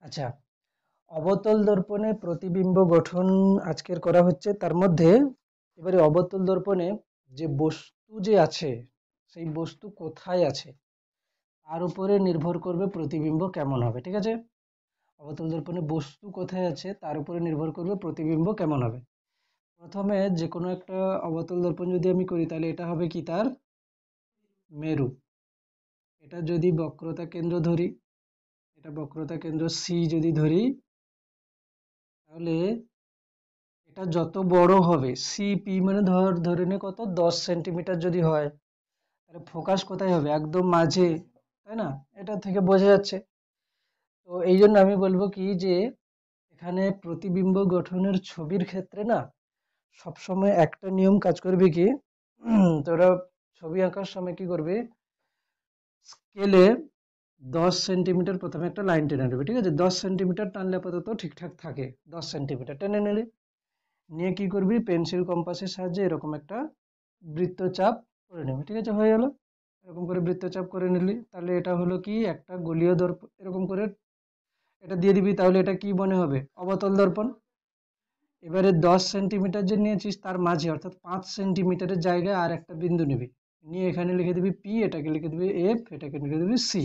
আচ্ছা, অবতল দর্পণে প্রতিবিম্ব গঠন আজকের করা হচ্ছে। তার মধ্যে এবারে অবতল দর্পণে যে বস্তু যে আছে, সেই বস্তু কোথায় আছে তার উপরে নির্ভর করবে প্রতিবিম্ব কেমন হবে। ঠিক আছে, অবতল দর্পণে বস্তু কোথায় আছে তার উপরে নির্ভর করবে প্রতিবিম্ব কেমন হবে। প্রথমে যে কোনো একটা অবতল দর্পণ যদি আমি করি, তাহলে এটা হবে কি, তার মেরু। এটা যদি বক্রতা কেন্দ্র ধরি, এটা বক্রতা কেন্দ্র সি যদি ধরি, তাহলে এটা যত বড় হবে, সিপি মানে ধরে নে কত, 10 সেন্টিমিটার যদি হয়, তাহলে ফোকাস কোথায় হবে, একদম মাঝে, তাই না? এটা থেকে বোঝা যাচ্ছে। তো এই জন্য আমি বলবো কি যে এখানে প্রতিবিম্ব গঠনের ছবির ক্ষেত্রে না সবসময় একটা নিয়ম কাজ করবে কি, তোরা ছবি আঁকার সময় কি করবে, স্কেলে 10 সেন্টিমিটার প্রথমে একটা লাইন টেনে নেবে। ঠিক আছে, 10 সেন্টিমিটার টানলে আপাতত ঠিকঠাক থাকে, 10 সেন্টিমিটার টেনে নিলে, নিয়ে কি করবি, পেন্সিল কম্পাসের সাহায্যে এরকম একটা বৃত্তচাপ করে নেবে। ঠিক আছে, হয়ে গেল। এরকম করে বৃত্তচাপ করে নিলি, তাহলে এটা হলো কি একটা গোলীয় দর্পণ। এরকম করে এটা দিয়ে দিবি, তাহলে এটা কি মনে হবে, অবতল দর্পণ। এবারে 10 সেন্টিমিটার যে নিয়েছিস তার মাঝে, অর্থাৎ 5 সেন্টিমিটারের জায়গায় আর একটা বিন্দু নিবি, নিয়ে এখানে লিখে দিবি পি, এটাকে লিখে দিবি এফ, এটাকে লিখে দিবি সি।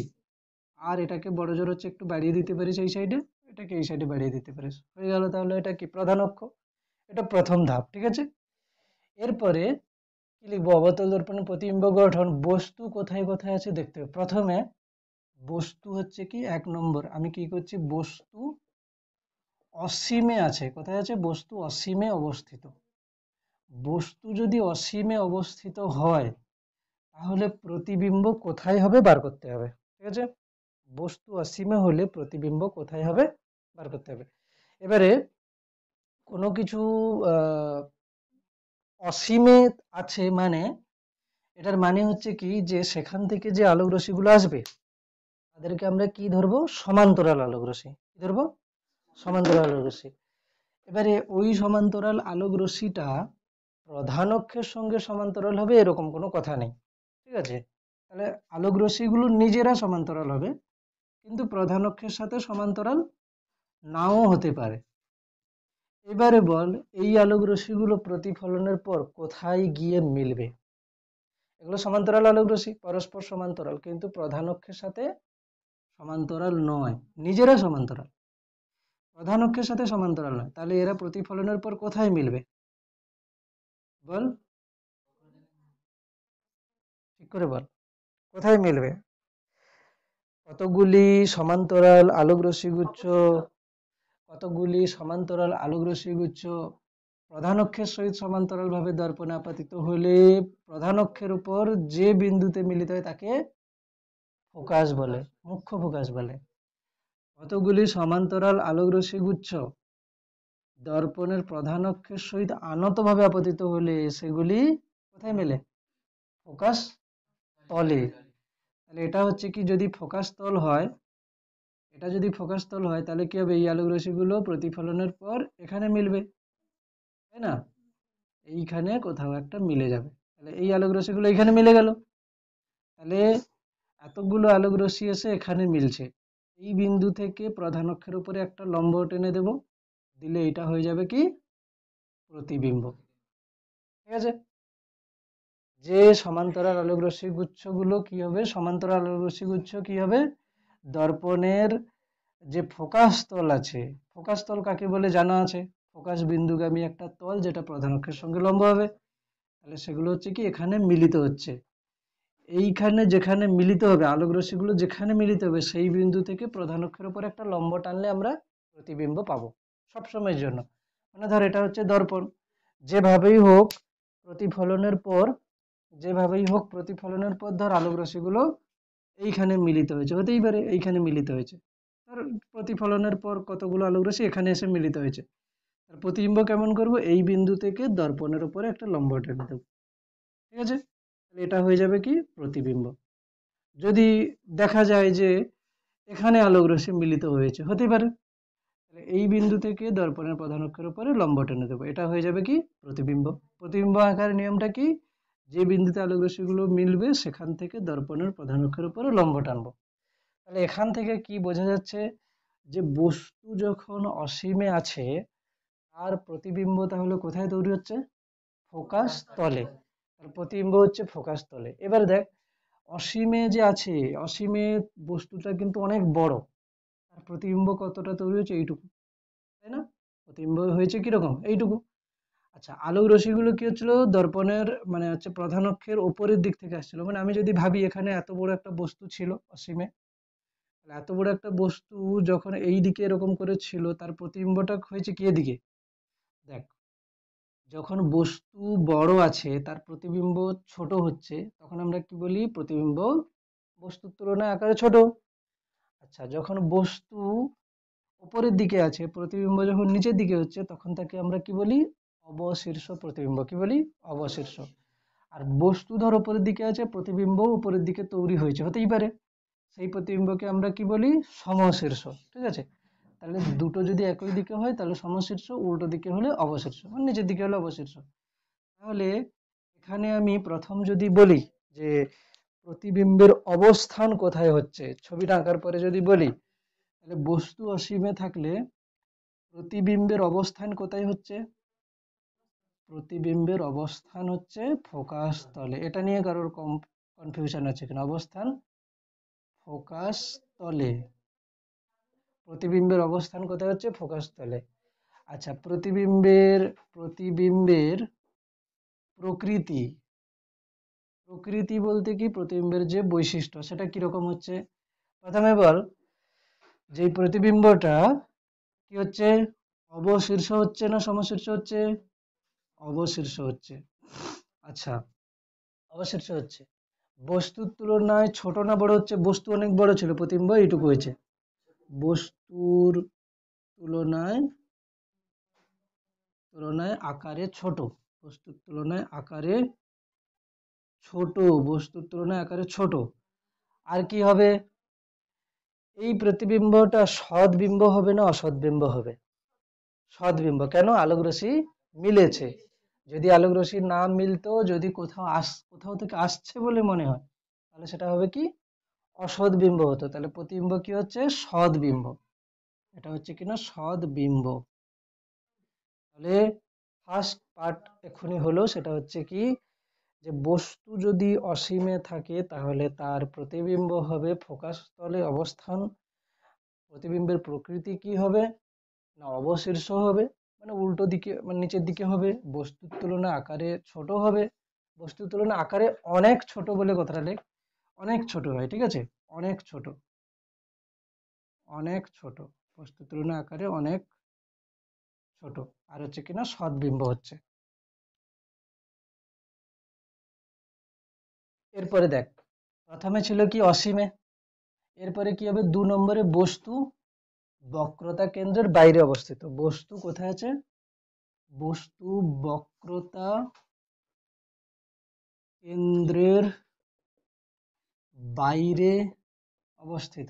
আর এটাকে বড় জোর হচ্ছে একটু বাড়িয়ে দিতে পারিস এই সাইডে, এটাকে এই সাইডে বাড়িয়ে দিতে পারিস, হয়ে গেল। তাহলে এটা কি, প্রধান অক্ষ। এটা প্রথম ধাপ। ঠিক আছে, এরপরে কি লিখবো, অবতল দর্পণের প্রতিবিম্ব গঠন, বস্তু কোথায় কোথায় আছে দেখতে হবে। প্রথমে বস্তু হচ্ছে কি, 1 নম্বর আমি কি করছি, বস্তু অসীমে আছে। কোথায় আছে, বস্তু অসীমে অবস্থিত। বস্তু যদি অসীমে অবস্থিত হয়, তাহলে প্রতিবিম্ব কোথায় হবে বার করতে হবে। ঠিক আছে, বস্তু অসীমে হলে প্রতিবিম্ব কোথায় হবে বার করতে হবে। এবারে কোনো কিছু আহ অসীমে আছে মানে, এটার মানে হচ্ছে কি যে সেখান থেকে যে আলোক রশ্মিগুলো আসবে তাদেরকে আমরা কি ধরবো, সমান্তরাল আলোক রশ্মি। কি ধরবো, সমান্তরাল আলোক রশ্মি। এবারে ওই সমান্তরাল আলোক রশ্মিটা প্রধান অক্ষের সঙ্গে সমান্তরাল হবে এরকম কোনো কথা নেই। ঠিক আছে, তাহলে আলোক রশ্মিগুলো নিজেরা সমান্তরাল হবে, কিন্তু প্রধান অক্ষের সাথে সমান্তরাল নাও হতে পারে। এবারে বল, এই আলোক রশ্মিগুলো প্রতিফলনের পর কোথায় গিয়ে মিলবে। এগুলো সমান্তরাল আলোক রশ্মি, পরস্পর সমান্তরাল, কিন্তু প্রধান অক্ষের সাথে সমান্তরাল নয়, নিজেরা সমান্তরাল, প্রধান অক্ষের সাথে সমান্তরাল নয়। তাহলে এরা প্রতিফলনের পর কোথায় মিলবে, বল, ঠিক করে বল, কোথায় মিলবে। কতগুলি সমান্তরাল আলোক রশ্মিগুচ্ছ, কতগুলি সমান্তরাল আলোক রশ্মিগুচ্ছ প্রধান অক্ষের সহিত সমান্তরাল ভাবে দর্পণে আপতিত হলে প্রধান অক্ষের উপর যে বিন্দুতে মিলিত হয় তাকে ফোকাস বলে, মুখ্য ফোকাস বলে। কতগুলি সমান্তরাল আলোক রশ্মিগুচ্ছ দর্পণের প্রধান অক্ষের সহিত আনতভাবে আপতিত হলে সেগুলি কোথায় মেলে, ফোকাস তলে। তাহলে এটা হচ্ছে কি, যদি ফোকাস তল হয়, এটা যদি ফোকাস তল হয়, তাহলে কি হবে, এই আলোক রশ্মিগুলো প্রতিফলনের পর এখানে মিলবে, তাই না? এইখানে কোথাও একটা মিলে যাবে, তাহলে এই আলোক রশ্মিগুলো এখানে মিলে গেল। তাহলে এতগুলো আলোক রশ্মি এসে এখানে মিলছে, এই বিন্দু থেকে প্রধান অক্ষের উপরে একটা লম্ব টেনে দেব, দিলে এটা হয়ে যাবে কি, প্রতিবিম্ব। ঠিক আছে, যে সমান্তরাল আলোক রশ্মি গুচ্ছগুলো কি হবে, সমান্তরাল আলোক রশ্মি গুচ্ছ কি হবে, দর্পণের যে ফোকাস তল আছে, ফোকাস তল কাকে বলে জানা আছে, ফোকাস বিন্দুগামী একটা তল যেটা প্রধান অক্ষের সঙ্গে লম্ব হবে। তাহলে সেগুলো হচ্ছে কি, এখানে মিলিত হচ্ছে, এইখানে যেখানে মিলিত হবে আলোক রশ্মিগুলো, যেখানে মিলিত হবে সেই বিন্দু থেকে প্রধান অক্ষের উপর একটা লম্ব টানলে আমরা প্রতিবিম্ব পাবো সব সময়ের জন্য। মানে ধর এটা হচ্ছে দর্পণ, যেভাবেই হোক প্রতিফলনের পর, যেভাবেই হোক প্রতিফলনের পর ধর আলোক রশ্মিগুলো এইখানে মিলিত হয়েছে, হতেই পারে এইখানে মিলিত হয়েছে, ধর প্রতিফলনের পর কতগুলো আলোক রশ্মি এখানে এসে মিলিত হয়েছে, আর প্রতিবিম্ব কেমন করব, এই বিন্দু থেকে দর্পণের উপরে একটা লম্ব টেনে দেবো। ঠিক আছে, তাহলে এটা হয়ে যাবে কি, প্রতিবিম্ব। যদি দেখা যায় যে এখানে আলোক রশ্মি মিলিত হয়েছে, হতে পারে, তাহলে এই বিন্দু থেকে দর্পণের প্রধান অক্ষের উপরে লম্ব টেনে দেবো, এটা হয়ে যাবে কি, প্রতিবিম্ব। প্রতিবিম্ব আঁকার নিয়মটা কি, যে বিন্দুতে আলোক রশ্মিগুলো মিলবে সেখান থেকে দর্পণের প্রধান অক্ষের উপরে লম্ব টানবো। তাহলে এখান থেকে কি বোঝা যাচ্ছে, যে বস্তু যখন অসীমে আছে তার প্রতিবিম্ব তাহলে কোথায় তৈরি হচ্ছে? ফোকাস তলে। তার প্রতিবিম্ব হচ্ছে ফোকাস তলে। এবার দেখ, অসীমে যে আছে, অসীমে বস্তুটা কিন্তু অনেক বড়, তার প্রতিবিম্ব কতটা তৈরি হচ্ছে? এইটুকু, তাই না? প্রতিবিম্ব হয়েছে কিরকম? এইটুকু। আচ্ছা, আলোক রশ্মিগুলো কি হচ্ছিল? দর্পণের মানে হচ্ছে প্রধান অক্ষের ওপরের দিক থেকে আসছিল। মানে আমি যদি ভাবি এখানে এত বড় একটা বস্তু ছিল অসীমে, তাহলে এত বড় একটা বস্তু যখন এই দিকে এরকম করে ছিল, তার প্রতিবিম্বটা হয়েছে কি এদিকে? দেখ, যখন বস্তু বড় আছে তার প্রতিবিম্ব ছোট হচ্ছে, তখন আমরা কি বলি? প্রতিবিম্ব বস্তুর তুলনায় আকারে ছোট। আচ্ছা, যখন বস্তু উপরের দিকে আছে, প্রতিবিম্ব যখন নিচের দিকে হচ্ছে, তখন তাকে আমরা কি বলি? অবশীর্ষ প্রতিবিম্ব। কি বলি? অবশীর্ষ। আর বস্তু ধর উপরের দিকে আছে, প্রতিবিম্ব উপরের দিকে তৈরি হয়েছে, হতেই পারে, সেই প্রতিবিম্বকে আমরা কি বলি? সমশীর্ষ। ঠিক আছে? তাহলে দুটো যদি একই দিকে হয় তাহলে সমশীর্ষ, উল্টো দিকে হলে অবশীর্ষ, মানে নিচের দিকে হলে অবশীর্ষ। তাহলে এখানে আমি প্রথম যদি বলি যে প্রতিবিম্বের অবস্থান কোথায় হচ্ছে, ছবিটা আঁকার পরে যদি বলি, তাহলে বস্তু অসীমে থাকলে প্রতিবিম্বের অবস্থান কোথায় হচ্ছে? প্রতিবিম্বের অবস্থান হচ্ছে ফোকাস তলে। এটা নিয়ে কারোর কনফিউশন আছে কিনা? অবস্থান ফোকাস তলে। প্রতিবিম্বের অবস্থান কোথায় হচ্ছে? ফোকাস তলে। আচ্ছা, প্রতিবিম্বের প্রকৃতি, প্রকৃতি বলতে কি? প্রতিবিম্বের যে বৈশিষ্ট্য সেটা কিরকম হচ্ছে? প্রথমে বল যে এই প্রতিবিম্বটা কি হচ্ছে? অবশীর্ষ হচ্ছে না সমশীর্ষ হচ্ছে? অবশীর্ষ হচ্ছে। আচ্ছা, অবশীর্ষ হচ্ছে। বস্তুর তুলনায় ছোট না বড় হচ্ছে? বস্তু অনেক বড় ছিল, প্রতিবিম্ব এইটুকু হয়েছে। বস্তুর তুলনায় তুলনায় আকারে ছোট, বস্তুর তুলনায় আকারে ছোট, বস্তুর তুলনায় আকারে ছোট। আর কি হবে? এই প্রতিবিম্বটা সদ্বিম্ব হবে না অসদ্বিম্ব হবে? সদ্বিম্ব। কেন? আলোক রশ্মি মিলেছে। যদি আলোক রশ্মি না মিলতো, যদি কোথাও থেকে আসছে বলে মনে হয়, তাহলে সেটা হবে কি? অসদ্বিম্ব হতো। তাহলে প্রতিবিম্ব কি হচ্ছে? সদ্বিম্ব। এটা হচ্ছে কিনা সদ্বিম্ব। তাহলে ফার্স্ট পার্ট এখনই হলো, সেটা হচ্ছে কি? যে বস্তু যদি অসীমে থাকে তাহলে তার প্রতিবিম্ব হবে ফোকাস তলে অবস্থান। প্রতিবিম্বের প্রকৃতি কি হবে? না অবশীর্ষ হবে, মানে উল্টো দিকে, মানে নিচের দিকে হবে। বস্তুর তুলনায় আকারে ছোট হবে। বস্তুর তুলনায় আকারে অনেক ছোট বলে কথাটা লেখ, অনেক ছোট হয়। ঠিক আছে? অনেক ছোট, অনেক ছোট, বস্তুর তুলনায় আকারে অনেক ছোট। আর হচ্ছে কিনা সদ্বিম্ব হচ্ছে। এরপরে দেখ, প্রথমে ছিল কি? অসীমে। এরপরে কি হবে? 2 নম্বরে বস্তু বক্রতা কেন্দ্রের বাইরে অবস্থিত। বস্তু কোথায় আছে? বস্তু বক্রতা কেন্দ্রের বাইরে অবস্থিত।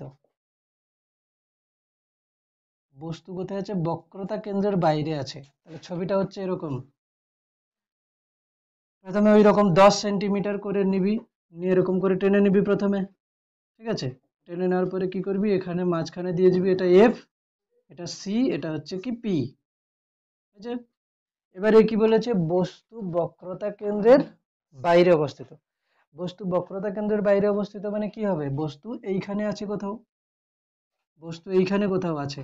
বস্তু কোথায় আছে? বক্রতা কেন্দ্রের বাইরে আছে। তাহলে ছবিটা হচ্ছে এরকম। প্রথমে ওই রকম 10 সেন্টিমিটার করে নিবি, নিয়ে এরকম করে টেনে নিবি প্রথমে। ঠিক আছে? টেনে নেওয়ার পরে কি করবি? এখানে মাঝখানে দিয়ে দিবি এটা এফ, এটা সি, এটা হচ্ছে কি পি। ঠিক আছে? এবারে কি বলেছে? বস্তু বক্রতা কেন্দ্রের বাইরে অবস্থিত। বস্তু বক্রতা কেন্দ্রের বাইরে অবস্থিত মানে কি হবে? বস্তু এইখানে আছে কোথাও, বস্তু এইখানে কোথাও আছে।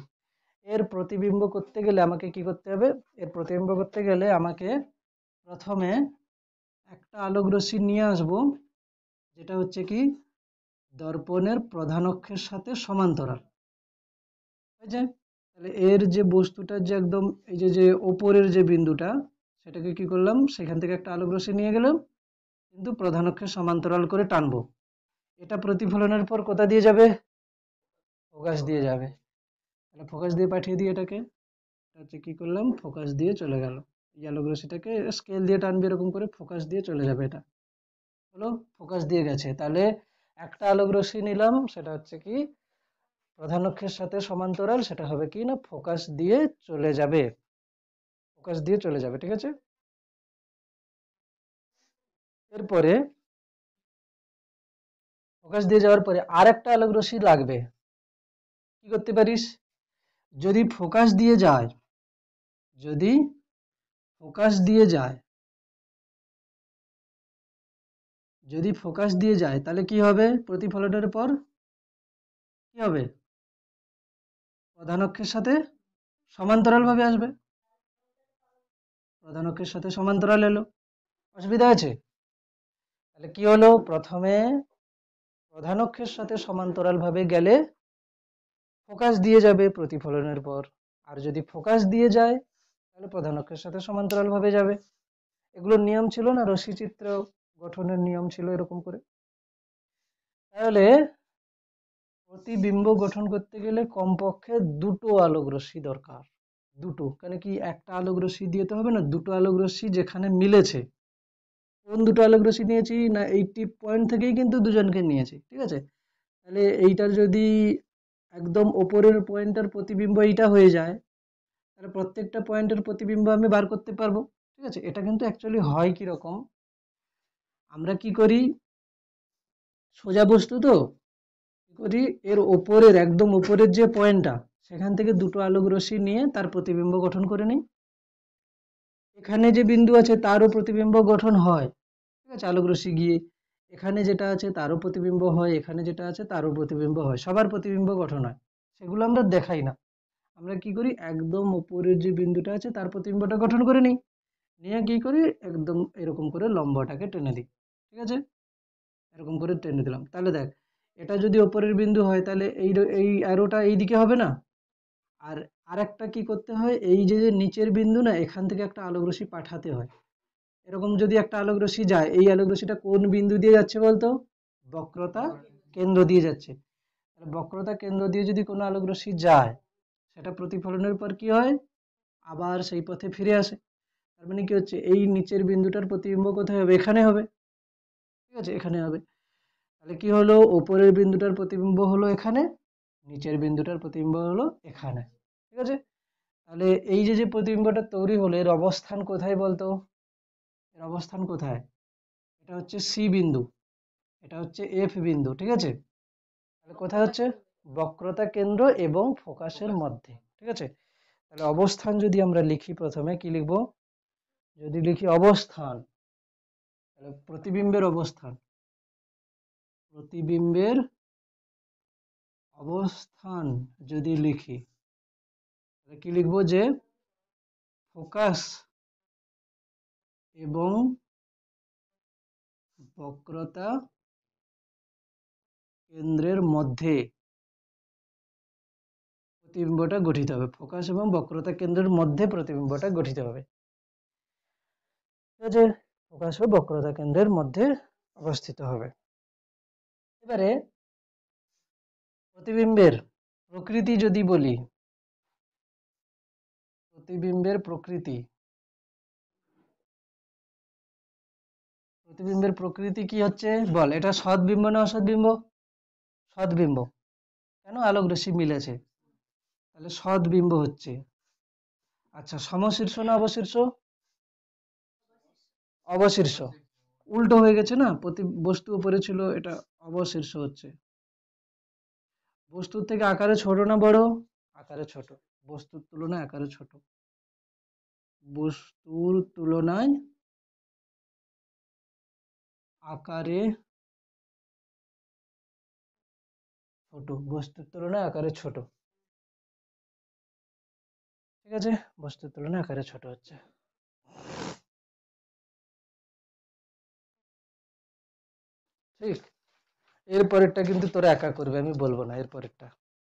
এর প্রতিবিম্ব করতে গেলে আমাকে কি করতে হবে? এর প্রতিবিম্ব করতে গেলে আমাকে প্রথমে একটা আলোক রশ্মি নিয়ে আসব, যেটা হচ্ছে কি দর্পণের প্রধান অক্ষের সাথে সমান্তরাল। বুঝছে? তাহলে এর যে বস্তুটার যে একদম এই যে যে ওপরের যে বিন্দুটা, সেটাকে কি করলাম? সেখান থেকে একটা আলোক রশ্মি নিয়ে গেলাম, কিন্তু প্রধান অক্ষের সমান্তরাল করে টানবো। এটা প্রতিফলনের পর কোথা দিয়ে যাবে? ফোকাস দিয়ে যাবে। তাহলে ফোকাস দিয়ে পাঠিয়ে দিই এটাকে। এটা হচ্ছে কি করলাম? ফোকাস দিয়ে চলে গেল। এই আলোক রশ্মিটাকে স্কেল দিয়ে টানবে এরকম করে, ফোকাস দিয়ে চলে যাবে। এটা হলো ফোকাস দিয়ে গেছে। তাহলে একটা আলোক রশ্মি নিলাম, সেটা হচ্ছে কি প্রধান অক্ষের সাথে সমান্তরাল, সেটা হবে কি না ফোকাস দিয়ে চলে যাবে, ফোকাস দিয়ে চলে যাবে। ঠিক আছে? এরপরে ফোকাস দিয়ে যাওয়ার পরে আর একটা আলোক রশ্মি লাগবে। কি করতে পারিস? যদি ফোকাস দিয়ে যায়, যদি ফোকাস দিয়ে যায়, যদি ফোকাস দিয়ে যায় তাহলে কি হবে? প্রতিফলনের পর কি হবে? প্রধান অক্ষের সাথে সমান্তরাল ভাবে আসবে। প্রধান অক্ষের সাথে সমান্তরাল এলো, অসুবিধা আছে? তাহলে কি হলো? প্রথমে প্রধান অক্ষের সাথে সমান্তরাল ভাবে গেলে ফোকাস দিয়ে যাবে প্রতিফলনের পর, আর যদি ফোকাস দিয়ে যায় তাহলে প্রধান অক্ষের সাথে সমান্তরাল ভাবে যাবে। এগুলোর নিয়ম ছিল না, রশ্মিচিত্র গঠনের নিয়ম ছিল এরকম করে। তাহলে প্রতিবিম্ব গঠন করতে গেলে কমপক্ষে দুটো আলোক রশ্মি দরকার। দুটো, কেন কি একটা আলোক রশ্মি দিয়ে তো হবে না, দুটো আলোক রশ্মি যেখানে মিলেছে। কোন দুটো আলোক রশ্মি নিয়েছি না, 80 পয়েন্ট থেকেই কিন্তু দুজনকে নিয়েছি, ঠিক আছে? তাহলে এইটার যদি একদম ওপরের পয়েন্টের প্রতিবিম্ব এইটা হয়ে যায়, তাহলে প্রত্যেকটা পয়েন্টের প্রতিবিম্ব আমি বার করতে পারবো, ঠিক আছে? এটা কিন্তু অ্যাকচুয়ালি হয় কি রকম, আমরা কি করি, সোজা বস্তু তো কি করি, এর ওপরের একদম ওপরের যে পয়েন্টটা, সেখান থেকে দুটো আলোক রশ্মি নিয়ে তার প্রতিবিম্ব গঠন করে নিই। এখানে যে বিন্দু আছে তারও প্রতিবিম্ব গঠন হয়, ঠিক আছে? আলোক রশ্মি গিয়ে এখানে যেটা আছে তারও প্রতিবিম্ব হয়, এখানে যেটা আছে তারও প্রতিবিম্ব হয়, সবার প্রতিবিম্ব গঠন হয়। সেগুলো আমরা দেখাই না, আমরা কি করি, একদম উপরের যে বিন্দুটা আছে তার প্রতিবিম্বটা গঠন করে নিই, নিয়ে কি করি, একদম এরকম করে লম্বটাকে টেনে দিই, ঠিক আছে? এরকম করে টেনে দিলাম, তাহলে দেখ, এটা যদি ওপরের বিন্দু হয় তাহলে এই এই অ্যারোটা এই দিকে হবে না? আর আরেকটা কি করতে হয়, এই যে যে নিচের বিন্দু না, এখান থেকে একটা আলোক রশ্মি পাঠাতে হয়। এরকম যদি একটা আলোক রশ্মি যায়, এই আলোক রশ্মিটা কোন বিন্দু দিয়ে যাচ্ছে বলতো? বক্রতা কেন্দ্র দিয়ে যাচ্ছে। তাহলে বক্রতা কেন্দ্র দিয়ে যদি কোনো আলোক রশ্মি যায়, সেটা প্রতিফলনের পর কি হয়, আবার সেই পথে ফিরে আসে। তার মানে কি হচ্ছে, এই নিচের বিন্দুটার প্রতিবিম্ব কোথায় হবে? এখানে হবে, ঠিক আছে? এখানে হবে। তাহলে কি হলো, উপরের বিন্দুটার প্রতিবিম্ব হলো এখানে, নিচের বিন্দুটার প্রতিবিম্ব হলো এখানে, ঠিক আছে? তাহলে এই যে যে প্রতিবিম্বটা তৈরি হলো, এর অবস্থান কোথায় বলতো? এর অবস্থান কোথায়? এটা হচ্ছে সি বিন্দু, এটা হচ্ছে এফ বিন্দু, ঠিক আছে? তাহলে কোথায় হচ্ছে? বক্রতা কেন্দ্র এবং ফোকাসের মধ্যে, ঠিক আছে? তাহলে অবস্থান যদি আমরা লিখি, প্রথমে কি লিখবো, যদি লিখি অবস্থান, তাহলে প্রতিবিম্বের অবস্থান, প্রতিবিম্বের অবস্থান যদি লিখি, তাহলে কি লিখবো, যে ফোকাস এবং বক্রতা কেন্দ্রের মধ্যে প্রতিবিম্বটা গঠিত হবে, ফোকাস এবং বক্রতা কেন্দ্রের মধ্যে প্রতিবিম্বটা গঠিত হবে, ঠিক আছে? ফোকাস ও বক্রতা কেন্দ্রের মধ্যে অবস্থিত হবে। এবারে প্রতিবিম্বের প্রকৃতি যদি বলি, প্রতিবিম্বের প্রকৃতি, প্রতিবিম্বের প্রকৃতি কি হচ্ছে বল, এটা সৎবিম্ব না অসৎবিম্ব? সৎবিম্ব। কেন? আলোক রশ্মি মিলেছে, তাহলে সৎবিম্ব হচ্ছে। আচ্ছা, সমশীর্ষ না অবশীর্ষ? অবশীর্ষ। উল্টো হয়ে গেছে না, প্রতি বস্তু উপরে ছিল, এটা অবশীর্ষ হচ্ছে। বস্তুর থেকে আকারে ছোট না বড়? আকারে ছোট, বস্তুর তুলনায় আকারে ছোট, বস্তুর তুলনায় আকারে ছোট, বস্তুর তুলনায় আকারে ছোট, ঠিক আছে? বস্তুর তুলনায় আকারে ছোট হচ্ছে, ঠিক। এর পরেরটা কিন্তু তোরা একা করবে, আমি বলবো না এর পরেরটা,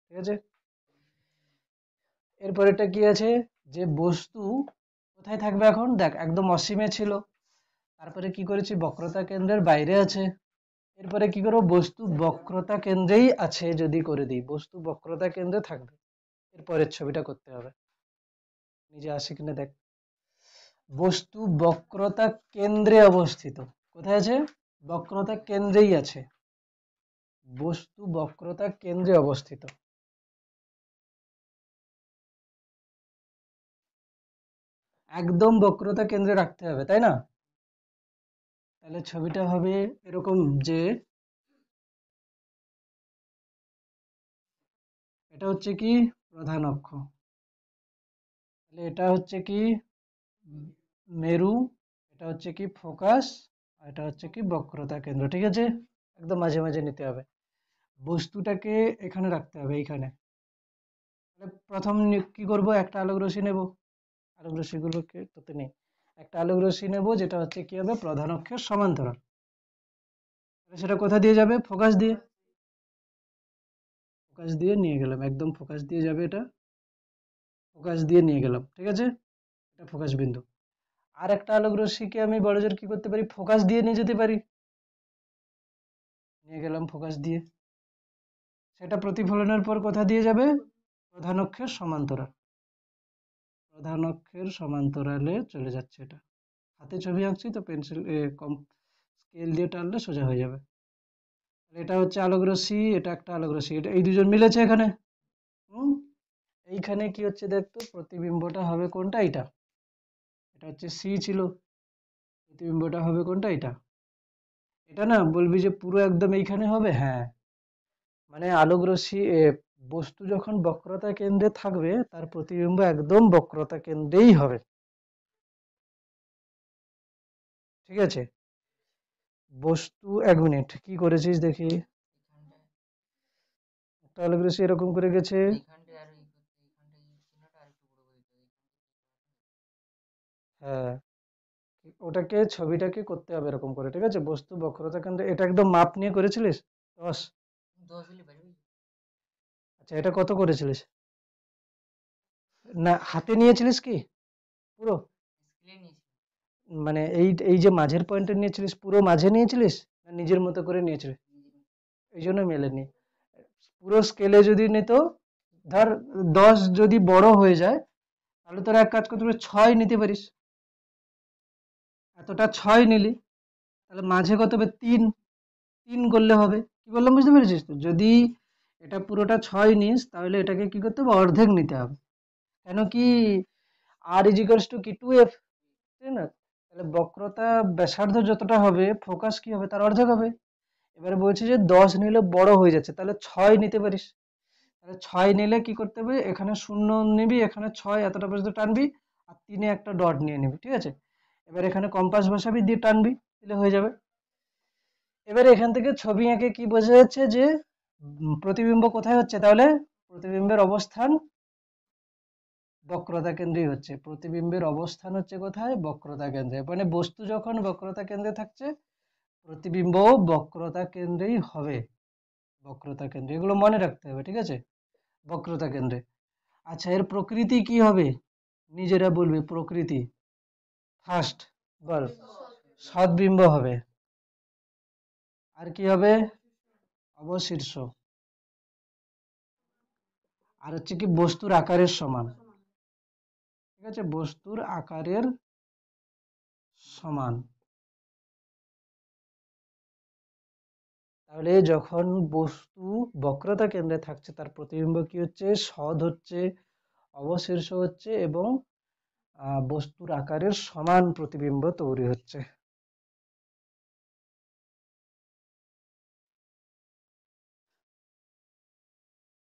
ঠিক আছে? এর পরেরটা কি আছে, যে বস্তু কোথায় থাকবে এখন, দেখ একদম অসীমে ছিল, তারপরে কি করেছি, বক্রতা কেন্দ্রের বাইরে আছে। এরপরে কি করবো, বস্তু বক্রতা কেন্দ্রেই আছে যদি করে দিই, বস্তু বক্রতা কেন্দ্রে থাকবে। এর পরের ছবিটা করতে হবে, নিজে আসে কিনা দেখ। বস্তু বক্রতা কেন্দ্রে অবস্থিত, কোথায় আছে? বক্রতা কেন্দ্রেই আছে, বস্তু বক্রতা কেন্দ্রে অবস্থিত। একদম বক্রতা কেন্দ্রে রাখতে হবে, তাই না? তাহলে ছবিটা হবে এরকম, যে এটা হচ্ছে কি প্রধান অক্ষ। তাহলে এটা হচ্ছে কি মেরু, এটা হচ্ছে কি ফোকাস, আর এটা হচ্ছে কি বক্রতা কেন্দ্র। ঠিক আছে, একদম মাঝে মাঝে নিতে হবে, বস্তুটাকে এখানে রাখতে হবে এইখানে। তাহলে প্রথম কি করব, একটা আলোক রশ্মি নেব, আলোক রশ্মিগুলোকে তোতে নেই, একটা আলোক রশ্মি নেব যেটা হচ্ছে কি হবে প্রধান অক্ষের সমান্তরাল। তাহলে সেটা কোথা দিয়ে যাবে, ফোকাস দিয়ে, ফোকাস দিয়ে নিয়ে গেলাম, একদম ফোকাস দিয়ে যাবে, এটা ফোকাস দিয়ে নিয়ে গেলাম। ঠিক আছে, এটা ফোকাস বিন্দু। আর একটা আলোক রশ্মিকে আমি বড়জোর কি করতে পারি, ফোকাস দিয়ে নিয়ে যেতে পারি, নিয়ে গেলাম ফোকাস দিয়ে, সেটা প্রতিফলনের পর কোথা দিয়ে যাবে, প্রধান অক্ষের সমান্তরাল, প্রধান অক্ষের সমান্তরালে চলে যাচ্ছে। এটা হাতে ছবি আঁকছি তো পেন্সিল কম স্কেল দিয়ে টানলে সোজা হয়ে যাবে। এটা হচ্ছে আলোক রশ্মি, এটা একটা আলোক রশ্মি, এটা এই দুজন মিলেছে এখানে। হুম, এইখানে কি হচ্ছে দেখতো, প্রতিবিম্বটা হবে কোনটা, এটা, এটা হচ্ছে সি ছিল, প্রতিবিম্বটা হবে কোনটা, এটা, এটা না বলবি যে পুরো একদম এইখানে হবে, হ্যাঁ, মানে আলোক রশ্মি বস্তু যখন বক্রতা কেন্দ্রে থাকবে তার প্রতিবিম্ব একদম বক্রতা কেন্দ্রেই হবে। ঠিক আছে, বস্তু, এক মিনিট কি করেছিস দেখি, একটা আলোক রশ্মি এরকম করে গেছে, হ্যাঁ, ওটাকে ছবিটাকে করতে হবে এরকম করে। ঠিক আছে, বস্তু বক্রতা কেন্দ্রে, এটা একদম মাপ নিয়ে করেছিলিস, 10, আচ্ছা এটা কত করেছিলিস, না হাতে নিয়েছিলিস কি পুরো, মানে এই এই যে মাঝের পয়েন্টে নিয়েছিলিস, পুরো মাঝে নিয়েছিলিস না নিজের মতো করে নিয়েছিলিস, এই জন্য মেলেনি। পুরো স্কেলে যদি নিত, ধর 10 যদি বড় হয়ে যায়, তাহলে তোরা এক কাজ করতে পারিস, 6 নিতে পারিস, এতটা 6 নিলি, তাহলে মাঝে কত হবে, 3, 3 করলে হবে। কি বললাম বুঝতে পেরেছিস তো, যদি এটা পুরোটা 6 নিস তাহলে এটাকে কি করতে হবে, অর্ধেক নিতে হবে। কেন কি, আর ইজিকালস টু কি 2f, তাই না, তাহলে বক্রতা ব্যাসার্ধ যতটা হবে ফোকাস কি হবে তার অর্ধেক হবে। এবারে বলছি যে 10 নিলে বড় হয়ে যাচ্ছে, তাহলে 6 নিতে পারিস, তাহলে 6 নিলে কি করতে হবে, এখানে 0 নিবি, এখানে 6 এতটা পর্যন্ত টানবি, আর 3-এ একটা ডট নিয়ে নিবি। ঠিক আছে, এবার এখানে কম্পাস বসাবি, দিয়ে টানবি, দিলে হয়ে যাবে। এবারে এখান থেকে ছবি এঁকে কি বোঝা যাচ্ছে যে প্রতিবিম্ব কোথায় হচ্ছে, তাহলে প্রতিবিম্বের অবস্থান বক্রতা কেন্দ্রেই হচ্ছে, প্রতিবিম্বের অবস্থান হচ্ছে কোথায়, বক্রতা কেন্দ্রে, মানে বস্তু যখন বক্রতা কেন্দ্রে থাকছে প্রতিবিম্বও বক্রতা কেন্দ্রেই হবে, বক্রতা কেন্দ্রে, এগুলো মনে রাখতে হবে। ঠিক আছে, বক্রতা কেন্দ্রে। আচ্ছা, এর প্রকৃতি কি হবে, নিজেরা বলবে প্রকৃতি, ফার্স্ট বল, সদ্বিম্ব হবে, আর কি হবে, অবশীর্ষ, আর হচ্ছে কি বস্তুর আকারের সমান। ঠিক আছে, বস্তুর আকারের সমান। তাহলে যখন বস্তু বক্রতা কেন্দ্রে থাকছে তার প্রতিবিম্ব কি হচ্ছে, সদ হচ্ছে, অবশীর্ষ হচ্ছে, এবং বস্তুর আকারের সমান প্রতিবিম্ব তৈরি হচ্ছে।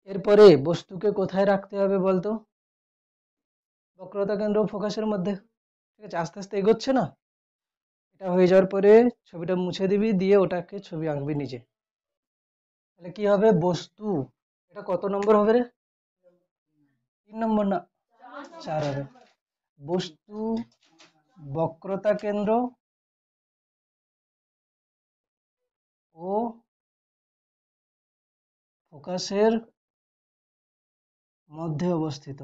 এরপরে বস্তুকে কোথায় রাখতে হবে বলতো, বক্রতা কেন্দ্র ফোকাসের মধ্যে। ঠিক আছে, আস্তে আস্তে এগোচ্ছে না, এটা হয়ে যাওয়ার পরে ছবিটা মুছে দিবি, দিয়ে ওটাকে ছবি আঁকবি নিচে। তাহলে কি হবে, বস্তু, এটা কত নম্বর হবে রে, 3 নম্বর না 4 হবে, বস্তু বক্রতা কেন্দ্র ও ফোকাসের মধ্যে অবস্থিত।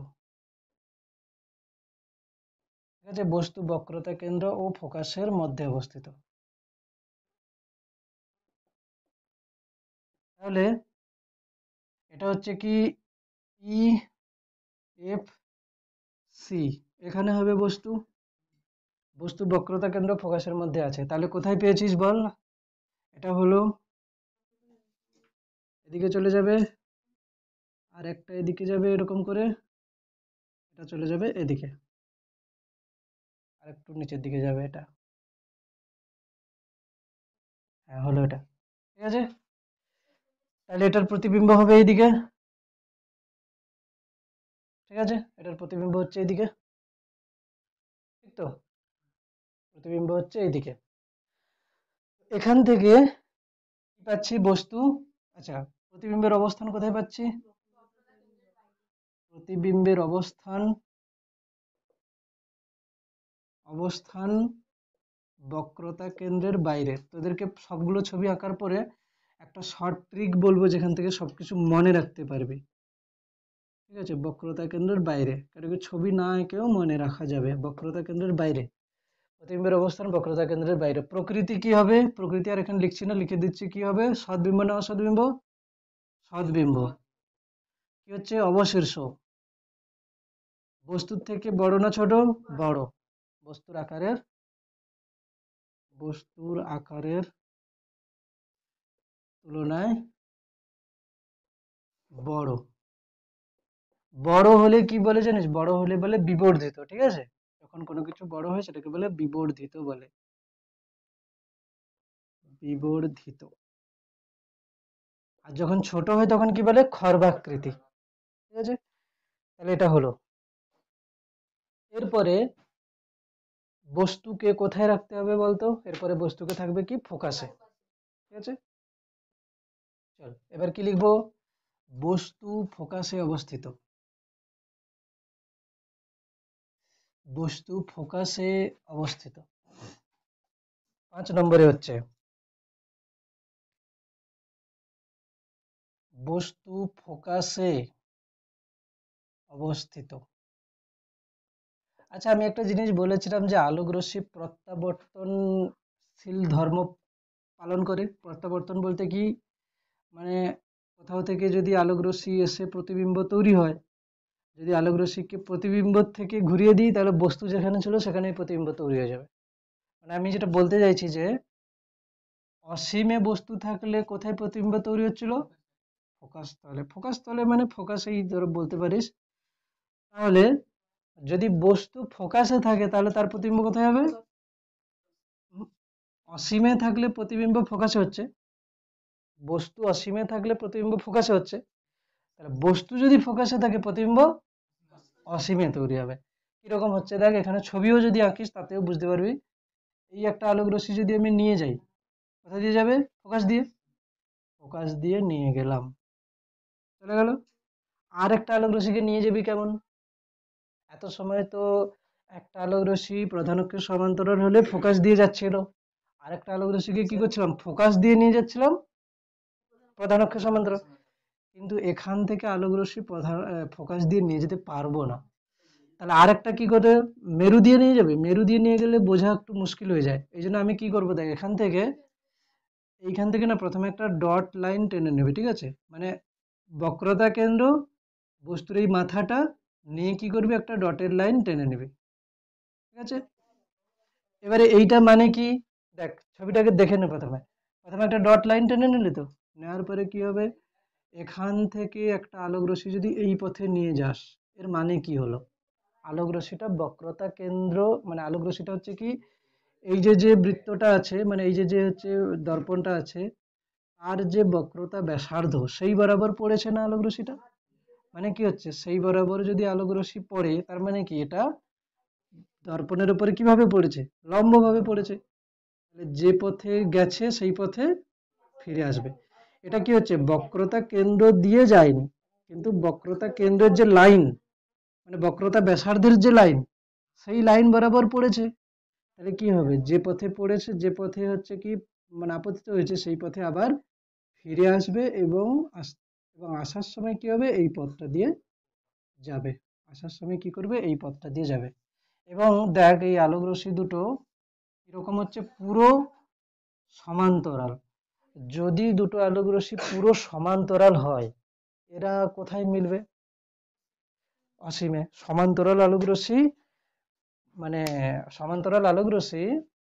ঠিক আছে, বস্তু বক্রতা কেন্দ্র ও ফোকাসের মধ্যে অবস্থিত। তাহলে এটা হচ্ছে কি ই এফ সি, এখানে হবে বস্তু, বস্তু বক্রতা কেন্দ্র ফোকাসের মধ্যে আছে, তাহলে কোথায় পেয়েছিস বল, এটা হলো এদিকে চলে যাবে, আর একটা এদিকে যাবে এরকম করে, এটা চলে যাবে এদিকে, আর একটু নিচের দিকে যাবে এটা, হ্যাঁ হলো এটা। ঠিক আছে, তাহলে এটার প্রতিবিম্ব হবে এইদিকে, ঠিক আছে, এটার প্রতিবিম্ব হচ্ছে এইদিকে, ঠিক তো, প্রতিবিম্ব হচ্ছে এইদিকে। এখান থেকে কি পাচ্ছি বস্তু, আচ্ছা প্রতিবিম্বের অবস্থান কোথায় পাচ্ছি, প্রতিবিম্বের অবস্থান, অবস্থান বক্রতা কেন্দ্রের বাইরে। তোদেরকে সবগুলো ছবি আঁকার পরে একটা শর্ট ট্রিক বলবো যেখান থেকে সবকিছু মনে রাখতে পারবি, ঠিক আছে। বক্রতা কেন্দ্রের বাইরে, কারণ ছবি না এঁকেও মনে রাখা যাবে। বক্রতা কেন্দ্রের বাইরে, প্রতিবিম্বের অবস্থান বক্রতা কেন্দ্রের বাইরে। প্রকৃতি কি হবে, প্রকৃতি আর এখানে লিখছি না, লিখে দিচ্ছি কি হবে, সদ্বিম্ব না অসদ্বিম্ব, সদ্বিম্ব। কি হচ্ছে অবশীর্ষ, বস্তুর থেকে বড় না ছোট, বড়, বস্তুর আকারের, বস্তুর আকারের তুলনায় বড়। বড় হলে কি বলে জানিস, বড় হলে বলে বিবর্ধিত, ঠিক আছে। যখন কোনো কিছু বড় হয় সেটাকে বলে বিবর্ধিত বলে, বিবর্ধিত। আর যখন ছোট হয় তখন কি বলে, খর্বাকৃতি, ঠিক আছে। তাহলে এটা হলো। এরপরে বস্তুকে কোথায় রাখতে হবে বলতো, এরপরে বস্তুকে থাকবে কি, ফোকাসে, ঠিক আছে। চল এবার কি লিখবো, বস্তু ফোকাসে অবস্থিত, বস্তু ফোকাসে অবস্থিত। 5 নম্বরে হচ্ছে বস্তু ফোকাসে অবস্থিত। আচ্ছা আমি একটা জিনিস বলেছিলাম যে আলোক রশ্মি প্রত্যাবর্তনশীল ধর্ম পালন করে। প্রত্যাবর্তন বলতে কি, মানে কোথাও থেকে যদি আলোক রশ্মি এসে প্রতিবিম্ব তৈরি হয়, যদি আলোক রশ্মিকে প্রতিবিম্ব থেকে ঘুরিয়ে দিই তাহলে বস্তু যেখানে ছিল সেখানেই প্রতিবিম্ব তৈরি হয়ে যাবে। মানে আমি যেটা বলতে চাইছি যে অসীমে বস্তু থাকলে কোথায় প্রতিবিম্ব তৈরি হচ্ছিল, ফোকাস তলে। ফোকাস তলে মানে ফোকাসেই ধরো বলতে পারিস। তাহলে যদি বস্তু ফোকাসে থাকে তাহলে তার প্রতিবিম্ব কোথায় হবে, অসীমে থাকলে প্রতিবিম্ব ফোকাসে হচ্ছে, বস্তু অসীমে থাকলে প্রতিবিম্ব ফোকাসে হচ্ছে, তাহলে বস্তু যদি ফোকাসে থাকে প্রতিবিম্ব অসীমে তৈরি হবে। কিরকম হচ্ছে দেখ, এখানে ছবিও যদি আঁকিস তাতেও বুঝতে পারবি। এই একটা আলোক রশ্মি যদি আমি নিয়ে যাই, কোথা দিয়ে যাবে, ফোকাস দিয়ে, ফোকাস দিয়ে নিয়ে গেলাম, চলে গেল। আর একটা আলোক রশ্মিকে নিয়ে যাবি কেমন, এত সময় তো একটা আলোক রশ্মি প্রধান অক্ষের সমান্তরাল হলে ফোকাস দিয়ে যাচ্ছিল, আর একটা আলোক রশ্মিকে কি করছিলাম, ফোকাস দিয়ে নিয়ে যাচ্ছিলাম প্রধান অক্ষের সমান্তরাল। কিন্তু এখান থেকে আলোক রশ্মি প্রধান ফোকাস দিয়ে নিয়ে যেতে পারবো না, তাহলে আরেকটা কি করে, মেরু দিয়ে নিয়ে যাবে। মেরু দিয়ে নিয়ে গেলে বোঝা একটু মুশকিল হয়ে যায়, এই জন্য আমি কি করবো দেখ, এখান থেকে এইখান থেকে না প্রথমে একটা ডট লাইন টেনে নেবে, ঠিক আছে। মানে বক্রতা কেন্দ্র, বস্তুর এই মাথাটা নিয়ে কি করবি, একটা ডটের লাইন টেনে নেবে, ঠিক আছে। এবারে এইটা মানে কি, দেখ ছবিটাকে দেখে নে প্রথমে, প্রথমে একটা ডট লাইন টেনে নিলি তো, নেওয়ার পরে কি হবে, এখান থেকে একটা আলোক রশ্মি যদি এই পথে নিয়ে যাস, এর মানে কি হলো, আলোক রশ্মিটা বক্রতা কেন্দ্র, মানে আলোক রশ্মিটা হচ্ছে কি, এই যে যে বৃত্তটা আছে, মানে এই যে যে হচ্ছে দর্পণটা আছে, আর যে বক্রতা ব্যাসার্ধ সেই বরাবর পড়েছে না আলোক রশ্মিটা। মানে কি হচ্ছে, সেই বরাবর যদি আলোক রশ্মি পড়ে তার মানে কি, এটা দর্পণের উপরে কিভাবে পড়েছে, লম্ব ভাবে পড়েছে, তাহলে যে পথে গেছে সেই পথে ফিরে আসবে। এটা কি হচ্ছে, বক্রতা কেন্দ্র দিয়ে যায়নি, কিন্তু বক্রতা কেন্দ্রের যে লাইন, মানে বক্রতা ব্যাসার্ধের যে লাইন, সেই লাইন বরাবর পড়েছে। তাহলে কি হবে, যে পথে পড়েছে, যে পথে হচ্ছে কি মানে আপতিত হয়েছে, সেই পথে আবার ফিরে আসবে, এবং এবং আসার সময় কি হবে, এই পথটা দিয়ে যাবে। আসার সময় কি করবে, এই পথটা দিয়ে যাবে। এবং দেখ এই আলোক রশ্মি দুটো এরকম হচ্ছে পুরো সমান্তরাল। যদি দুটো আলোক রশ্মি পুরো সমান্তরাল হয়, এরা কোথায় মিলবে, অসীমে। সমান্তরাল আলোক রশ্মি মানে সমান্তরাল আলোক রশ্মি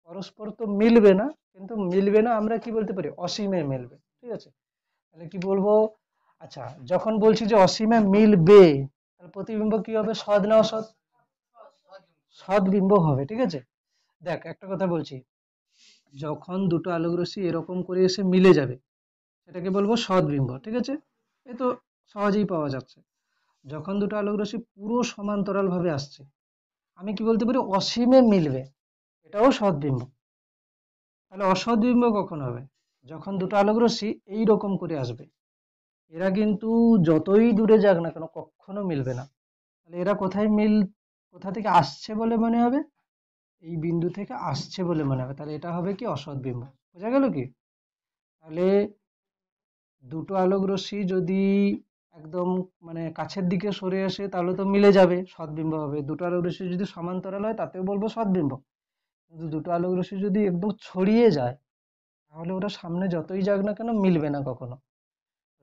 পরস্পর তো মিলবে না, কিন্তু মিলবে না আমরা কি বলতে পারি, অসীমে মিলবে, ঠিক আছে। তাহলে কি বলবো, আচ্ছা যখন বলছি যে অসীমে মিলবে, তাহলে প্রতিবিম্ব কি হবে, সৎ না অসৎ, সৎ বিম্ব হবে, ঠিক আছে। দেখ একটা কথা বলছি, যখন দুটো আলোক রশ্মি এরকম করে এসে মিলে যাবে সেটাকে বলবো সৎ বিম্ব, ঠিক আছে। এ তো সহজেই পাওয়া যাচ্ছে। যখন দুটো আলোক রশ্মি পুরো সমান্তরাল ভাবে আসছে, আমি কি বলতে পারি অসীমে মিলবে, এটাও সৎবিম্ব। তাহলে অসৎবিম্ব কখন হবে? যখন দুটো আলোক রশ্মি এইরকম করে আসবে, এরা কিন্তু যতই দূরে যাক না কেন কখনো মিলবে না। তাহলে এরা কোথা থেকে আসছে বলে মনে হবে? এই বিন্দু থেকে আসছে বলে মনে হবে। তাহলে এটা হবে কি অসৎবিম্ব। বোঝা গেল কি? তাহলে দুটো আলোক রশ্মি যদি একদম মানে কাছের দিকে সরে আসে তাহলে তো মিলে যাবে, সৎবিম্ব হবে। দুটো আলোক রশ্মি যদি সমান্তরাল হয় তাতেও বলবো সৎবিম্ব। কিন্তু দুটো আলোক রশ্মি যদি একদম ছড়িয়ে যায় তাহলে ওরা সামনে যতই যাক না কেন মিলবে না কখনো।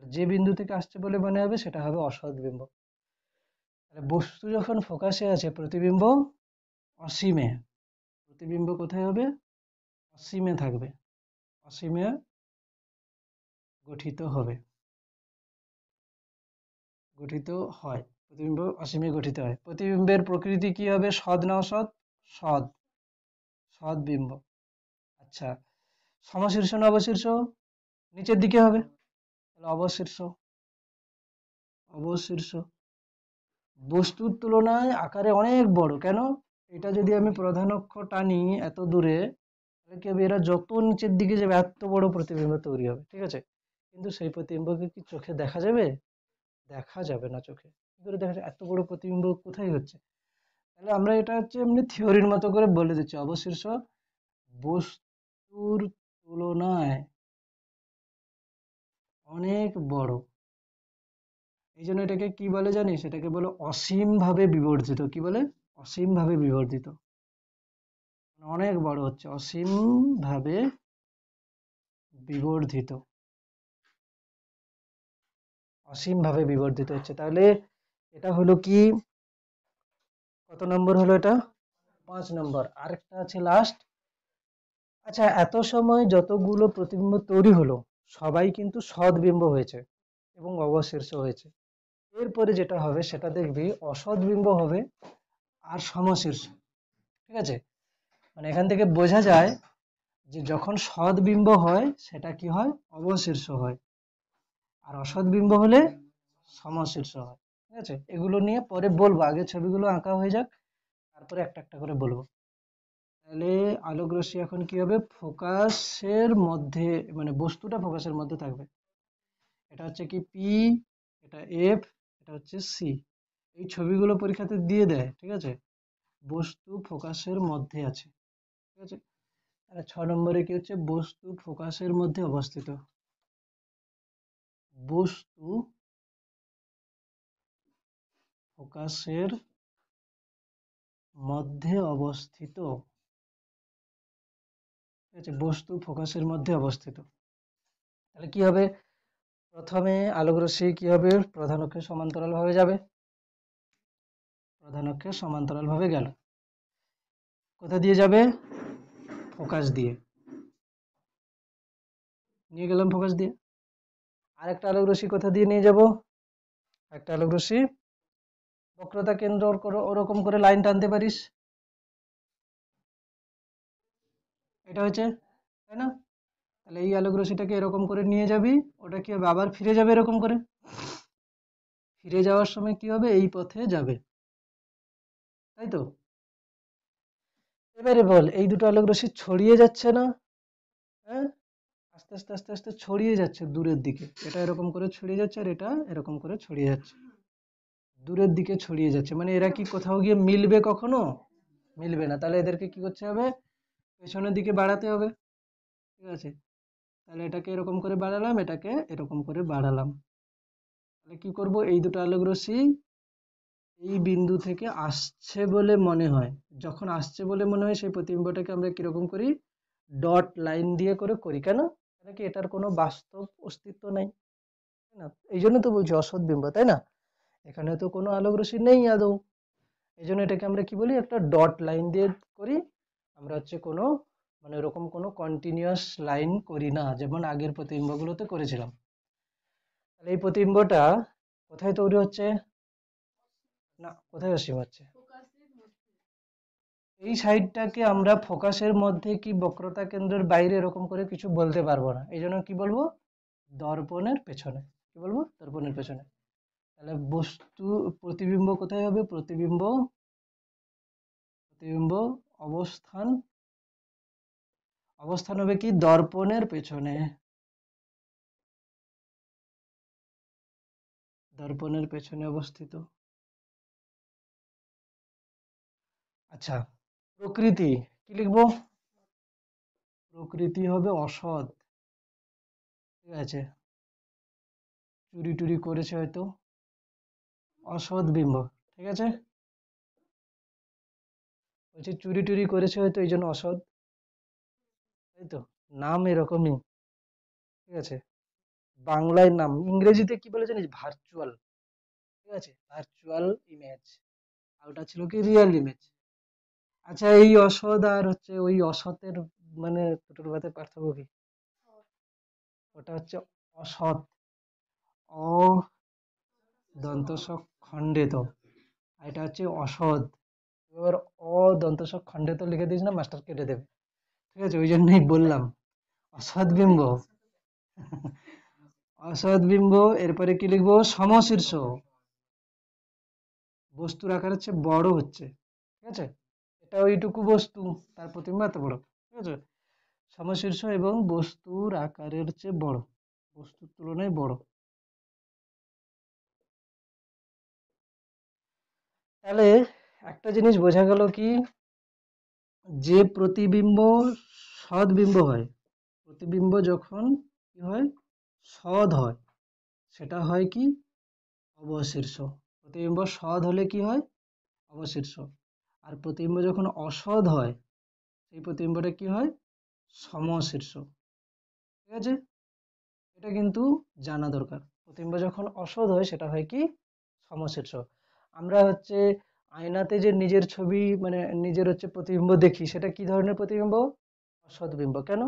যে বিন্দু থেকে আসছে বলে মনে হবে সেটা হবে অসৎবিম্ব। তাহলে বস্তু যখন ফোকাসে আছে প্রতিবিম্ব অসীমে, প্রতিবিম্ব কোথায় হবে? অসীমে থাকবে, অসীমে গঠিত হবে, গঠিত হয়। প্রতিবিম্ব অসীমে গঠিত হয়। প্রতিবিম্বের প্রকৃতি কি হবে? সৎ না অসৎ? সৎ, সৎ বিম্ব। আচ্ছা, সমশীর্ষ না অবশীর্ষ? নিচের দিকে হবে, তাহলে অবশীর্ষ, অবশীর্ষ। বস্তুর তুলনায় আকারে অনেক বড়, কেন? এটা যদি আমি প্রধান অক্ষ টানি এত দূরে, তাহলে কি হবে? এরা যত নিচের দিকে যাবে এত বড় প্রতিবিম্ব তৈরি হবে, ঠিক আছে? কিন্তু সেই প্রতিবিম্বকে কি চোখে দেখা যাবে? দেখা যাবে না চোখে। কি করে দেখা যাবে? এত বড় প্রতিবিম্ব কোথায় হচ্ছে? তাহলে আমরা এটা হচ্ছে এমনি থিওরির মতো করে বলে দিচ্ছি, অবশীর্ষ বস্তুর তুলনায় অনেক বড়। এই জন্য এটাকে কি বলে জানিস? এটাকে বলে অসীম ভাবে বিবর্ধিত। কি বলে? অসীম ভাবে বিবর্ধিত, মানে অনেক বড় হচ্ছে, অসীম ভাবে বিবর্ধিত, অসীম ভাবে বিবর্ধিত হচ্ছে। তাহলে এটা হলো কি, কত নম্বর হলো এটা? 5 নম্বর। আরেকটা আছে লাস্ট। আচ্ছা, এত সময় যতগুলো প্রতিবিম্ব তৈরি হলো সবাই কিন্তু সৎবিম্ব হয়েছে এবং অবশীর্ষ হয়েছে। এরপরে যেটা হবে সেটা দেখবি অসৎবিম্ব হবে আর সমশীর্ষ, ঠিক আছে? মানে এখান থেকে বোঝা যায় যে যখন সৎবিম্ব হয় সেটা কি হয়? অবশীর্ষ হয়। আর অসৎবিম্ব হলে সমশীর্ষ হয়, ঠিক আছে? এগুলো নিয়ে পরে বলবো, আগে ছবিগুলো আঁকা হয়ে যাক, তারপরে একটা একটা করে বলবো। তাহলে আলোক রশ্মি এখন কি হবে? ফোকাসের মধ্যে, মানে বস্তুটা ফোকাসের মধ্যে থাকবে। এটা হচ্ছে কি পি, এটা এফ, এটা হচ্ছে সি। এই ছবিগুলো পরীক্ষাতে দিয়ে দেয়, ঠিক আছে? বস্তু ফোকাসের মধ্যে আছে, ঠিক আছে? তাহলে 6 নম্বরে কি হচ্ছে? বস্তু ফোকাসের মধ্যে অবস্থিত, বস্তু ফোকাসের মধ্যে অবস্থিত, ঠিক আছে? বস্তু ফোকাসের মধ্যে অবস্থিত। তাহলে কি হবে? প্রথমে আলোক রশ্মি কি হবে? প্রধান অক্ষের সমান্তরাল ভাবে যাবে, প্রধান অক্ষের সমান্তরাল ভাবে গেল। কোথা দিয়ে যাবে? ফোকাস দিয়ে, নিয়ে গেলাম ফোকাস দিয়ে। আরেকটা আলোক রশ্মি কোথা দিয়ে নিয়ে যাব? একটা আলোক রশ্মি বক্রতা কেন্দ্র ওরকম করে লাইন টানতে পারিস, এটা হচ্ছে, তাই না? তাহলে এই আলোক রশ্মিটাকে এরকম করে নিয়ে যাবি, ওটা কি হবে? আবার ফিরে যাবে এরকম করে। ফিরে যাওয়ার সময় কি হবে? এই পথে যাবে, তাই তো? এবারে বল, এই দুটো আলোক রশ্মি ছড়িয়ে যাচ্ছে না? হ্যাঁ, আস্তে আস্তে আস্তে আস্তে ছড়িয়ে যাচ্ছে দূরের দিকে। এটা এরকম করে ছড়িয়ে যাচ্ছে আর এটা এরকম করে ছড়িয়ে যাচ্ছে, দূরের দিকে ছড়িয়ে যাচ্ছে। মানে এরা কি কোথাও গিয়ে মিলবে কখনো? মিলবে না। তাহলে এদেরকে কি করতে হবে? পেছনের দিকে বাড়াতে হবে, ঠিক আছে? তাহলে এটাকে এরকম করে বাড়ালাম, এটাকে এরকম করে বাড়ালাম। তাহলে কি করব? এই দুটো আলোক রশ্মি এই বিন্দু থেকে আসছে বলে মনে হয়। যখন আসছে বলে মনে হয় সেই প্রতিবিম্বটাকে আমরা কিরকম করি? ডট লাইন দিয়ে করে করি। কেন? কেন কি এটার কোনো বাস্তব অস্তিত্ব নাই, তাই না? এই জন্য তো বলছি অসৎ বিম্ব, তাই না? এখানে তো কোনো আলোক রশ্মি নেই আদৌ। এই জন্য এটাকে আমরা কি বলি? একটা ডট লাইন দিয়ে করি। আমরা হচ্ছে কোনো মানে এরকম কোনো কন্টিনিউয়াস লাইন করি না, যেমন আগের প্রতিবিম্বগুলোতে করেছিলাম। তাহলে এই প্রতিবিম্বটা কোথায় তৈরি হচ্ছে? না, কোথায় অসীম হচ্ছে? এই সাইডটাকে আমরা ফোকাসের মধ্যে কি বক্রতা কেন্দ্রের বাইরে এরকম করে কিছু বলতে পারবো না। এই জন্য কি বলবো? দর্পণের পেছনে। কি বলবো? দর্পণের পেছনে। তাহলে বস্তু প্রতিবিম্ব কোথায় হবে? প্রতিবিম্ব প্রতিবিম্ব অবস্থান অবস্থান হবে কি? দর্পণের পেছনে। দর্পণের পেছনে অবস্থিত। আচ্ছা, প্রকৃতি কি লিখবো? প্রকৃতি হবে অসৎ। ঠিক আছে, চুরি টুরি করেছে হয়তো, অসৎ বিম্ব। ঠিক আছে, বলছি চুরি টুরি করেছে হয়তো এই জন্য অসৎ, তাই তো? নাম এরকমই। ঠিক আছে, বাংলায় নাম, ইংরেজিতে কি বলে জানিস? ভার্চুয়াল। ঠিক আছে, ভার্চুয়াল ইমেজ, আর ওটা ছিল কি রিয়েল ইমেজ। আচ্ছা, এই অসৎ আর হচ্ছে ওই অসতের মানে দুটোর মধ্যে পার্থক্য কি? ওটা হচ্ছে অসৎ, অ দন্ত স খণ্ডেত, আর এটা হচ্ছে অসৎ। এবার অ দন্ত স খণ্ডেত লিখে দিস না, মাস্টার কেটে দেবে। ঠিক আছে, ওই জন্যই বললাম অসৎ বিম্ব। অসৎ বিম্ব। এরপরে কি লিখবো? সমশীর্ষ, বস্তুর আকার হচ্ছে বড় হচ্ছে। ঠিক আছে, এটা ওইটুকু বস্তু, তার প্রতিবিম্ব এত বড়। ঠিক আছে, সমশীর্ষ এবং বস্তুর আকারের চেয়ে বড়, বস্তুর তুলনায় বড়। তাহলে একটা জিনিস বোঝা গেল কি, যে প্রতিবিম্ব সদ্বিম্ব হয়, প্রতিবিম্ব যখন কি হয়? সৎ হয়, সেটা হয় কি? অবশীর্ষ। প্রতিবিম্ব সৎ হলে কি হয়? অবশীর্ষ। আর প্রতিবিম্ব যখন অসৎ হয়, সেই প্রতিবিম্বটা কি হয়? সমশীর্ষ। ঠিক আছে, এটা কিন্তু জানা দরকার। প্রতিবিম্ব যখন অসৎ হয় সেটা হয় কি? সমশীর্ষ। আমরা হচ্ছে আয়নাতে যে নিজের ছবি মানে নিজের হচ্ছে প্রতিবিম্ব দেখি, সেটা কি ধরনের প্রতিবিম্ব? অসৎ বিম্ব। কেন?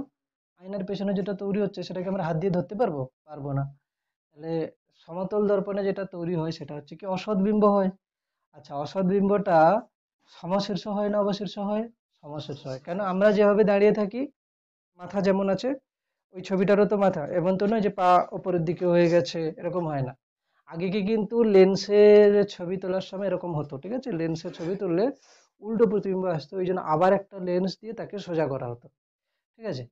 আয়নার পেছনে যেটা তৈরি হচ্ছে সেটাকে আমরা হাত দিয়ে ধরতে পারবো? পারবো না। তাহলে সমতল দর্পণে যেটা তৈরি হয় সেটা হচ্ছে কি? অসৎ বিম্ব হয়। আচ্ছা, অসৎ বিম্বটা সমশীর্ষ হয় না অবশীর্ষ হয়? সমশীর্ষ হয়। কেন? আমরা যেভাবে দাঁড়িয়ে থাকি, মাথা যেমন আছে, ওই ছবিটারও তো মাথা, এমন তো নয় যে পা উপরের দিকে হয়ে গেছে, এরকম হয় না। আগে কি কিন্তু লেন্সের ছবি তোলার সময় এরকম হতো। ঠিক আছে, লেন্সের ছবি তুললে উল্টো প্রতিবিম্ব আসতো, ওই জন্য আবার একটা লেন্স দিয়ে তাকে সোজা করা হতো। ঠিক আছে,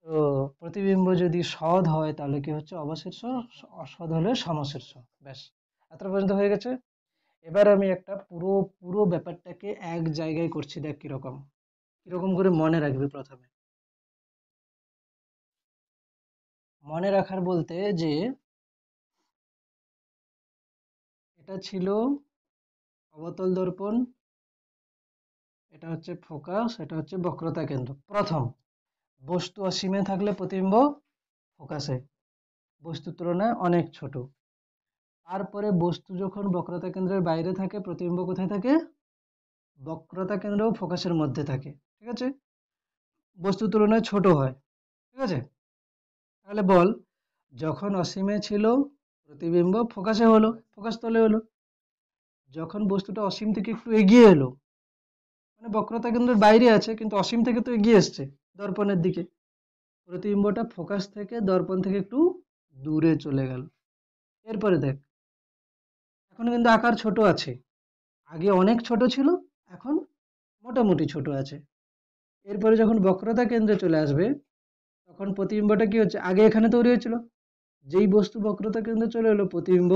তো প্রতিবিম্ব যদি সৎ হয় তাহলে কি হচ্ছে? অবশীর্ষ। অসৎ হলে সমশীর্ষ। ব্যাস, এত পর্যন্ত হয়ে গেছে। এবার আমি একটা পুরো পুরো ব্যাপারটাকে এক জায়গায় করছি, দেখ কিরকম। কিরকম করে মনে রাখবি প্রথমে? মনে রাখার বলতে যে এটা ছিল অবতল দর্পণ, এটা হচ্ছে ফোকাস, এটা হচ্ছে বক্রতা কেন্দ্র। প্রথম, বস্তু অসীমে থাকলে প্রতিবিম্ব ফোকাসে, বস্তুর তুলনায় অনেক ছোট। তারপরে বস্তু যখন বক্রতা কেন্দ্রের বাইরে থাকে, প্রতিবিম্ব কোথায় থাকে? বক্রতা কেন্দ্র ও ফোকাসের মধ্যে থাকে। ঠিক আছে, বস্তুর তুলনায় ছোট হয়। ঠিক আছে, তাহলে বল, যখন অসীমে ছিল প্রতিবিম্ব ফোকাসে হলো, ফোকাস তলে হলো। যখন বস্তুটা অসীম থেকে একটু এগিয়ে এলো, মানে বক্রতা কেন্দ্রের বাইরে আছে কিন্তু অসীম থেকে তো এগিয়ে এসছে দর্পণের দিকে, প্রতিবিম্বটা ফোকাস থেকে দর্পণ থেকে একটু দূরে চলে গেল। এরপরে দেখ, এখন কিন্তু আকার ছোট আছে, আগে অনেক ছোট ছিল, এখন মোটামুটি ছোট আছে। এরপরে যখন বক্রতা কেন্দ্রে চলে আসবে, তখন প্রতিবিম্বটা কি হচ্ছে? আগে এখানে তৈরি হয়েছিল, যেই বস্তু বক্রতা কেন্দ্রে চলে এলো, প্রতিবিম্ব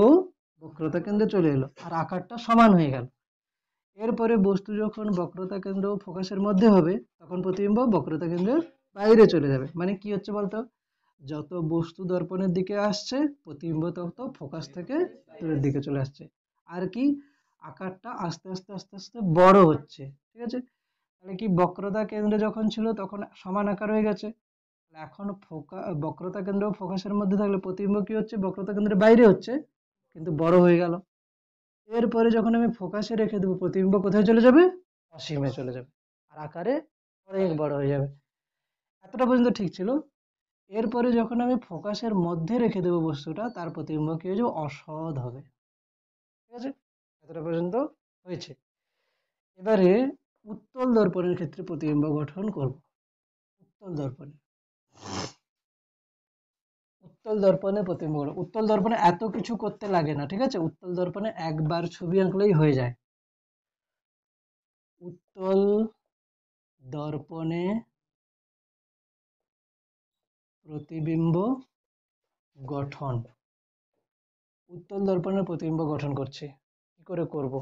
বক্রতা কেন্দ্রে চলে এলো, আর আকারটা সমান হয়ে গেল। এরপরে বস্তু যখন বক্রতা কেন্দ্র ও ফোকাসের মধ্যে হবে, তখন প্রতিবিম্ব বক্রতা কেন্দ্রের বাইরে চলে যাবে। মানে কি হচ্ছে বলতো? যত বস্তু দর্পণের দিকে আসছে, প্রতিবিম্ব তত ফোকাস থেকে দূরের দিকে চলে আসছে। আর কি? আকারটা আস্তে আস্তে আস্তে আস্তে বড় হচ্ছে। ঠিক আছে, তাহলে কি, বক্রতা কেন্দ্রে যখন ছিল তখন সমান আকার হয়ে গেছে, এখন বক্রতা কেন্দ্র ও ফোকাসের মধ্যে থাকলে প্রতিবিম্ব কি হচ্ছে? বক্রতা কেন্দ্রের বাইরে হচ্ছে, কিন্তু বড় হয়ে গেল। এরপরে যখন আমি ফোকাসে রেখে দেবো, প্রতিবিম্ব কোথায় চলে যাবে? অসীমে চলে যাবে, আর আকারে অনেক বড় হয়ে যাবে। এতটা পর্যন্ত ঠিক ছিল। এরপরে যখন আমি ফোকাসের মধ্যে রেখে দেবো বস্তুটা, তার প্রতিবিম্ব কি হয়ে যাবে? অসৎ হবে। ঠিক আছে, এতটা পর্যন্ত হয়েছে। এবারে উত্তল দর্পণের ক্ষেত্রে প্রতিবিম্ব গঠন করব। উত্তল দর্পণে উত্তল দর্পণে প্রতিবিম্ব গঠন। উত্তল দর্পণে এত কিছু করতে লাগে না, ঠিক আছে? উত্তল দর্পণে একবার ছবি আঁকলেই হয়ে যায়। উত্তল দর্পণে প্রতিবিম্ব গঠন। উত্তল দর্পণের প্রতিবিম্ব গঠন করছি, কি করে করব?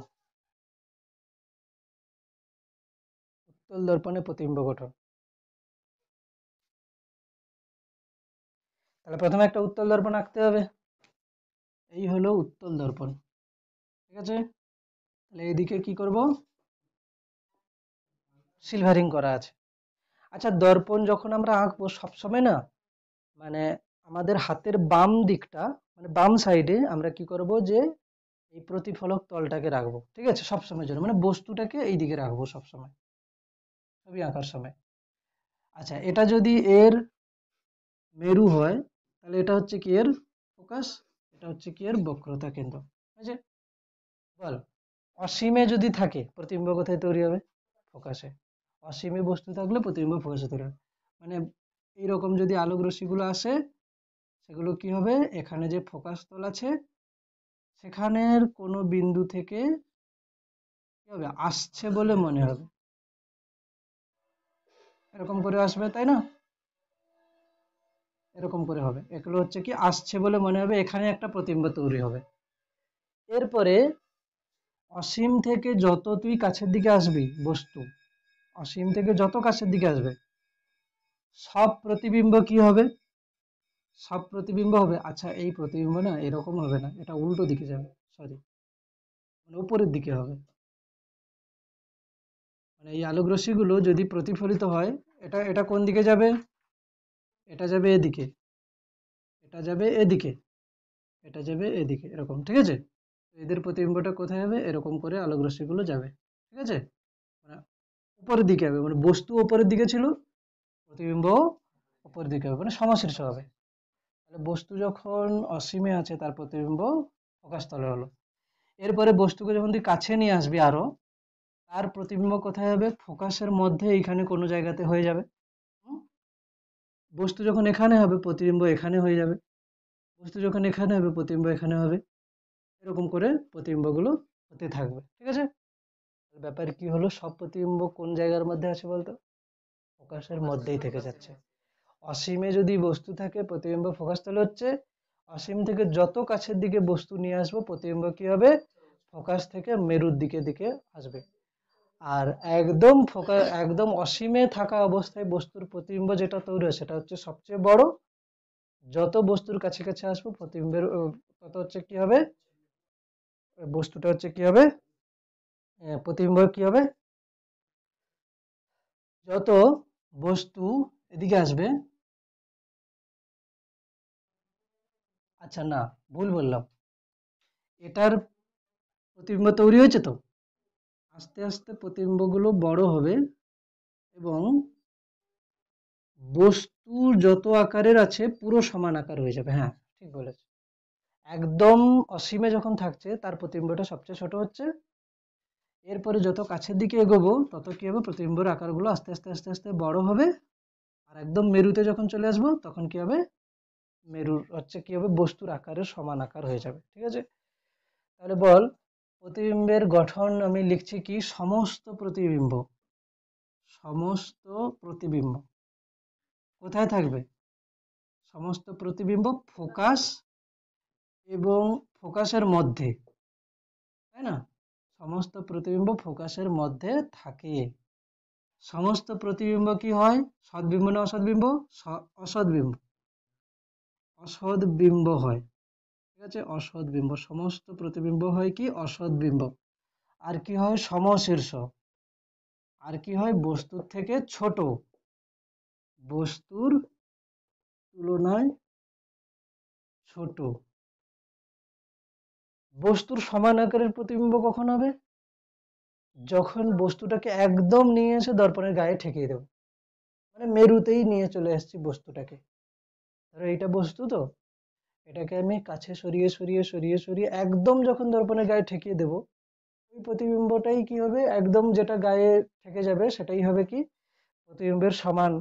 উত্তল দর্পণে প্রতিবিম্ব গঠন, তাহলে প্রথমে একটা উত্তল দর্পণ আঁকতে হবে। এই হলো উত্তল দর্পণ, ঠিক আছে? তাহলে এইদিকে কি করব? সিলভারিং করা আছে। আচ্ছা, দর্পণ যখন আমরা আঁকবো সবসময় না, মানে আমাদের হাতের বাম দিকটা, মানে বাম সাইডে আমরা কি করব, যে এই প্রতিফলক তলটাকে রাখবো, ঠিক আছে? সবসময়ের জন্য, মানে বস্তুটাকে এই দিকে রাখবো সবসময় ছবি আঁকার সময়। আচ্ছা, এটা যদি এর মেরু হয়, তাহলে এটা হচ্ছে কি এর ফোকাস, এটা হচ্ছে কি এর বক্রতা কেন্দ্র, ঠিক আছে? বল, অসীমে যদি থাকে প্রতিবিম্ব কোথায় তৈরি হবে? ফোকাসে। অসীমে বস্তু থাকলে প্রতিবিম্ব ফোকাসে তৈরি হবে। মানে এইরকম যদি আলোক রশ্মিগুলো আসে, সেগুলো কি হবে, এখানে যে ফোকাস তল আছে সেখানের কোনো বিন্দু থেকে কি হবে, আসছে বলে মনে হবে, এরকম করে আসবে, তাই না? এরকম করে হবে, এগুলো হচ্ছে কি আসছে বলে মনে হবে, এখানে একটা প্রতিবিম্ব তৈরি হবে। এরপরে অসীম থেকে যত তুই কাছের দিকে আসবি বস্তু, অসীম থেকে যত কাছের দিকে আসবে সব প্রতিবিম্ব কি হবে, সব প্রতিবিম্ব হবে। আচ্ছা, এই প্রতিবিম্ব না এরকম হবে না, এটা উল্টো দিকে যাবে, সরি, মানে উপরের দিকে হবে। মানে এই আলোক রশ্মিগুলো যদি প্রতিফলিত হয়, এটা এটা কোন দিকে যাবে, এটা যাবে এদিকে, এটা যাবে এদিকে, এটা যাবে এদিকে, এরকম, ঠিক আছে? এদের প্রতিবিম্বটা কোথায় হবে, এরকম করে আলোক রশ্মিগুলো যাবে, ঠিক আছে? মানে উপরের দিকে হবে, মানে বস্তু উপরের দিকে ছিল, প্রতিবিম্ব উপরের দিকে হবে, মানে সমশীর্ষ হবে। তাহলে বস্তু যখন অসীমে আছে তার প্রতিবিম্ব ফোকাস তলে হলো। এরপরে বস্তুকে যখন তুই কাছে নিয়ে আসবি আরো, তার প্রতিবিম্ব কোথায় হবে, ফোকাসের মধ্যে এইখানে কোনো জায়গাতে হয়ে যাবে। হুম? বস্তু যখন এখানে হবে প্রতিবিম্ব এখানে হয়ে যাবে, বস্তু যখন এখানে হবে প্রতিবিম্ব এখানে হবে, এরকম করে প্রতিবিম্বগুলো হতে থাকবে, ঠিক আছে? ব্যাপার কি হলো, সব প্রতিবিম্ব কোন জায়গার মধ্যে আছে বলতো? ফোকাসের মধ্যেই থেকে যাচ্ছে। অসীমে যদি বস্তু থাকে প্রতিবিম্ব ফোকাস তলে হচ্ছে, অসীম থেকে যত কাছের দিকে বস্তু নিয়ে আসবো প্রতিবিম্ব কি হবে, ফোকাস থেকে মেরুর দিকে দিকে আসবে। আর একদম ফোকাস, একদম অসীমে থাকা অবস্থায় বস্তুর প্রতিবিম্ব যেটা তৈরি হয় সেটা হচ্ছে সবচেয়ে বড়। যত বস্তুর কাছে কাছে আসবো প্রতিবিম্বের তত হচ্ছে কি হবে, বস্তুটা হচ্ছে কি হবে, প্রতিবিম্ব কি হবে, যত বস্তু এদিকে আসবে। আচ্ছা না, ভুল বললাম, এটার প্রতিবিম্ব তৈরি হয়েছে তো, আস্তে আস্তে প্রতিবিম্বগুলো বড় হবে এবং বস্তুর যত আকারের আছে পুরো সমান আকার হয়ে যাবে। হ্যাঁ, ঠিক বলেছ। একদম অসীমে যখন থাকছে তার প্রতিবিম্বটা সবচেয়ে ছোট হচ্ছে, এরপরে যত কাছের দিকে এগোবো তত কি হবে, প্রতিবিম্বর আকারগুলো আস্তে আস্তে আস্তে আস্তে বড় হবে। আর একদম মেরুতে যখন চলে আসবো তখন কি হবে, মেরুর হচ্ছে কি হবে, বস্তুর আকারের সমান আকার হয়ে যাবে, ঠিক আছে? তাহলে বল, প্রতিবিম্বের গঠন আমি লিখছি কি, সমস্ত প্রতিবিম্ব, সমস্ত প্রতিবিম্ব কোথায় থাকবে, সমস্ত প্রতিবিম্ব ফোকাস এবং ফোকাসের মধ্যে, তাই না? সমস্ত প্রতিবিম্ব ফোকাসের মধ্যে থাকে। সমস্ত প্রতিবিম্ব কি হয়, সদ্বিম্ব না অসদ্বিম্ব? অসদ্বিম্ব, অসদ্বিম্ব হয়, ঠিক আছে? অসদ্বিম্ব, সমস্ত প্রতিবিম্ব হয় কি, অসদ্বিম্ব। আর কি হয়, সমশীর্ষ। আর কি হয়, বস্তুর থেকে ছোট, বস্তুর তুলনায় ছোট। বস্তুর সমান আকারের প্রতিবিম্ব কখন হবে, যখন বস্তুটাকে একদম নিয়ে এসে দর্পণের গায়ে ঠেকিয়ে দেবো, মানে মেরুতেই নিয়ে চলে আসছি বস্তুটাকে। ধরো এইটা বস্তু তো, এটাকে আমি কাছে সরিয়ে সরিয়ে সরিয়ে সরিয়ে একদম যখন দর্পণের গায়ে ঠেকিয়ে দেবো, ওই প্রতিবিম্বটাই কি হবে, একদম যেটা গায়ে ঠেকে যাবে সেটাই হবে কি, প্রতিবিম্বের সমান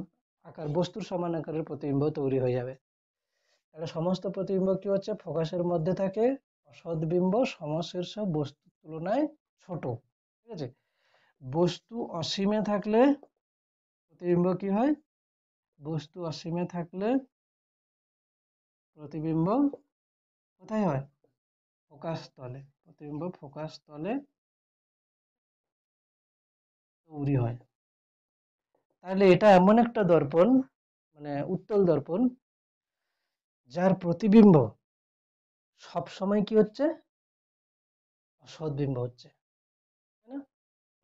আকার, বস্তুর সমান আকারের প্রতিবিম্ব তৈরি হয়ে যাবে। তাহলে সমস্ত প্রতিবিম্ব কি হচ্ছে, ফোকাসের মধ্যে থাকে, অসৎ বিম্ব সমশীর্ষ বস্তুর তুলনায় ছোট। ঠিক আছে, বস্তু অসীমে থাকলে প্রতিবিম্ব কি হয়, বস্তু অসীমে থাকলে প্রতিবিম্ব কোথায় হয়, ফোকাস তলে, প্রতিবিম্ব ফোকাস তলে তৈরি হয়। তাহলে এটা এমন একটা দর্পণ, মানে উত্তল দর্পণ, যার প্রতিবিম্ব সব সময় কি হচ্ছে, অসৎ বিম্ব হচ্ছে, তাই না?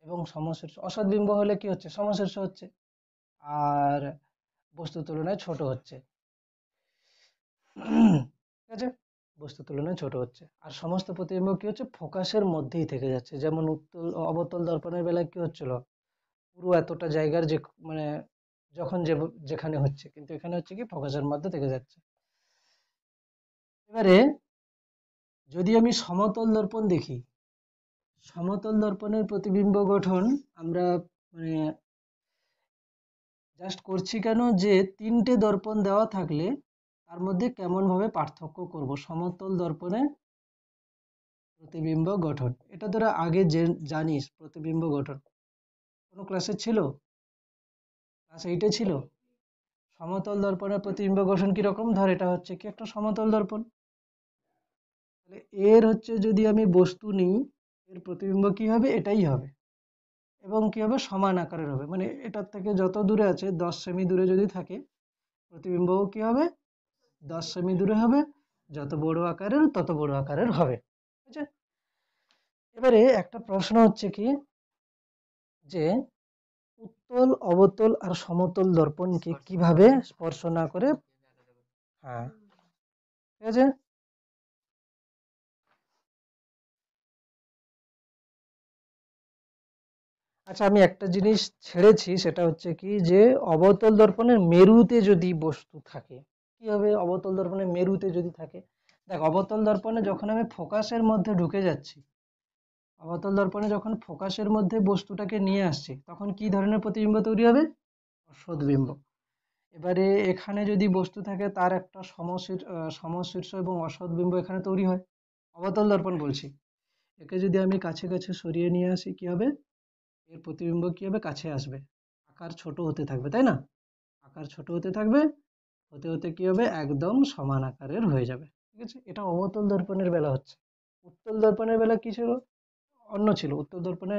এবং সমশীর্ষ, অসৎ বিম্ব হলে কি হচ্ছে, সমশীর্ষ হচ্ছে, আর বস্তুর তুলনায় ছোট হচ্ছে। ঠিক আছে, বস্তুর তুলনায় ছোট হচ্ছে, আর সমস্ত প্রতিবিম্ব কি হচ্ছে, ফোকাসের মধ্যেই থেকে যাচ্ছে। যেমন উত্তল অবতল দর্পণের বেলায় কি হচ্ছিল, পুরো এতটা জায়গার যে, মানে যখন যেখানে হচ্ছে, কিন্তু এখানে হচ্ছে কি ফোকাসের মধ্যে থেকে যাচ্ছে। এবারে যদি আমি সমতল দর্পণ দেখি, সমতল দর্পণের প্রতিবিম্ব গঠন আমরা মানে জাস্ট করছি কেন, যে তিনটে দর্পণ দেওয়া থাকলে তার মধ্যে কেমন ভাবে পার্থক্য করব সমতল দর্পণে প্রতিবিম্ব গঠন। এটা তোরা আগে জানিস প্রতিবিম্ব গঠন, কোনো ক্লাসে ছিল, ক্লাস 8-এ ছিল। সমতল দর্পণের প্রতিবিম্ব গঠন কিরকম, ধর এটা হচ্ছে কি একটা সমতল দর্পণ, তাহলে এর হচ্ছে যদি আমি বস্তু নিই, এর প্রতিবিম্ব কি হবে, এটাই হবে, এবং কি হবে, সমান আকারের হবে। মানে এটার থেকে যত দূরে আছে 10 সেমি দূরে যদি থাকে, প্রতিবিম্বও কি হবে, 10 সেমি দূরে হবে, যত বড় আকারের তত বড় আকারের হবে। ঠিক আছে, এবারে একটা প্রশ্ন হচ্ছে কি, যে উত্তল অবতল আর সমতল দর্পণকে কিভাবে স্পর্শ না করে, হ্যাঁ ঠিক আছে, আচ্ছা আমি একটা জিনিস ছেড়েছি, সেটা হচ্ছে কি, যে অবতল দর্পণের মেরুতে যদি বস্তু থাকে, কি হবে, অবতল দর্পণের মেরুতে যদি থাকে, দেখ অবতল দর্পণে যখন আমি ফোকাসের মধ্যে ঢুকে যাচ্ছি, অবতল দর্পণে যখন ফোকাসের মধ্যে বস্তুটাকে নিয়ে আসছি, তখন কি ধরনের প্রতিবিম্ব তৈরি হবে, অসৎ বিম্ব। এবারে এখানে যদি বস্তু থাকে, তার একটা সমশীর্ষ এবং অসৎ বিম্ব এখানে তৈরি হয়, অবতল দর্পণ বলছি। একে যদি আমি কাছে কাছে সরিয়ে নিয়ে আসি, কি হবে, এর প্রতিবিম্ব কি হবে, কাছে আসবে, আকার ছোট হতে থাকবে, তাই না, আকার ছোট হতে থাকবে, হতে হতে কি হবে, একদম সমান আকারের হয়ে যাবে। ঠিক আছে, এটা অবতল দর্পণের বেলা হচ্ছে। উত্তল দর্পণের বেলা কি ছিল, অন্য ছিল। উত্তল দর্পণে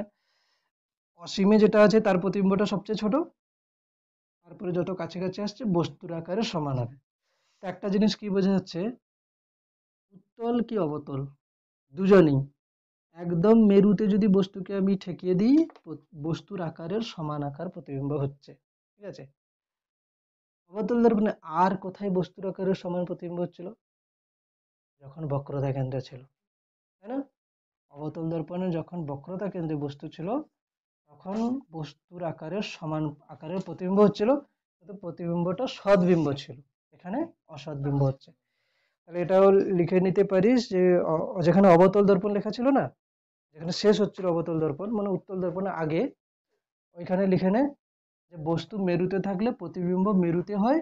অসীমে যেটা আছে তার প্রতিবিম্বটা সবচেয়ে ছোট, তারপরে যত কাছাকাছি আসছে বস্তুর আকারে সমান হবে। তো একটা জিনিস কি বোঝা যাচ্ছে, উত্তল কি অবতল দুজনেই একদম মেরুতে যদি বস্তুকে আমি ঠেকিয়ে দিই, বস্তুর আকারের সমান আকার প্রতিবিম্ব হচ্ছে। ঠিক আছে, অবতল দর্পণে আর কোথায় বস্তুর আকারের সমান প্রতিবিম্ব হচ্ছিল, যখন বক্রতা কেন্দ্রে ছিল, তাই না, অবতল দর্পণে যখন বক্রতা কেন্দ্রে বস্তু ছিল, তখন বস্তুর আকারের সমান আকারের প্রতিবিম্ব হচ্ছিল, কিন্তু প্রতিবিম্বটা সদ্বিম্ব ছিল, এখানে অসদ্বিম্ব হচ্ছে। তাহলে এটাও লিখে নিতে পারিস, যে যেখানে অবতল দর্পণ লেখা ছিল না, যেখানে শেষ হচ্ছিল অবতল দর্পণ, মানে উত্তল দর্পণের আগে, ওইখানে লিখে নে যে বস্তু মেরুতে থাকলে প্রতিবিম্ব মেরুতে হয়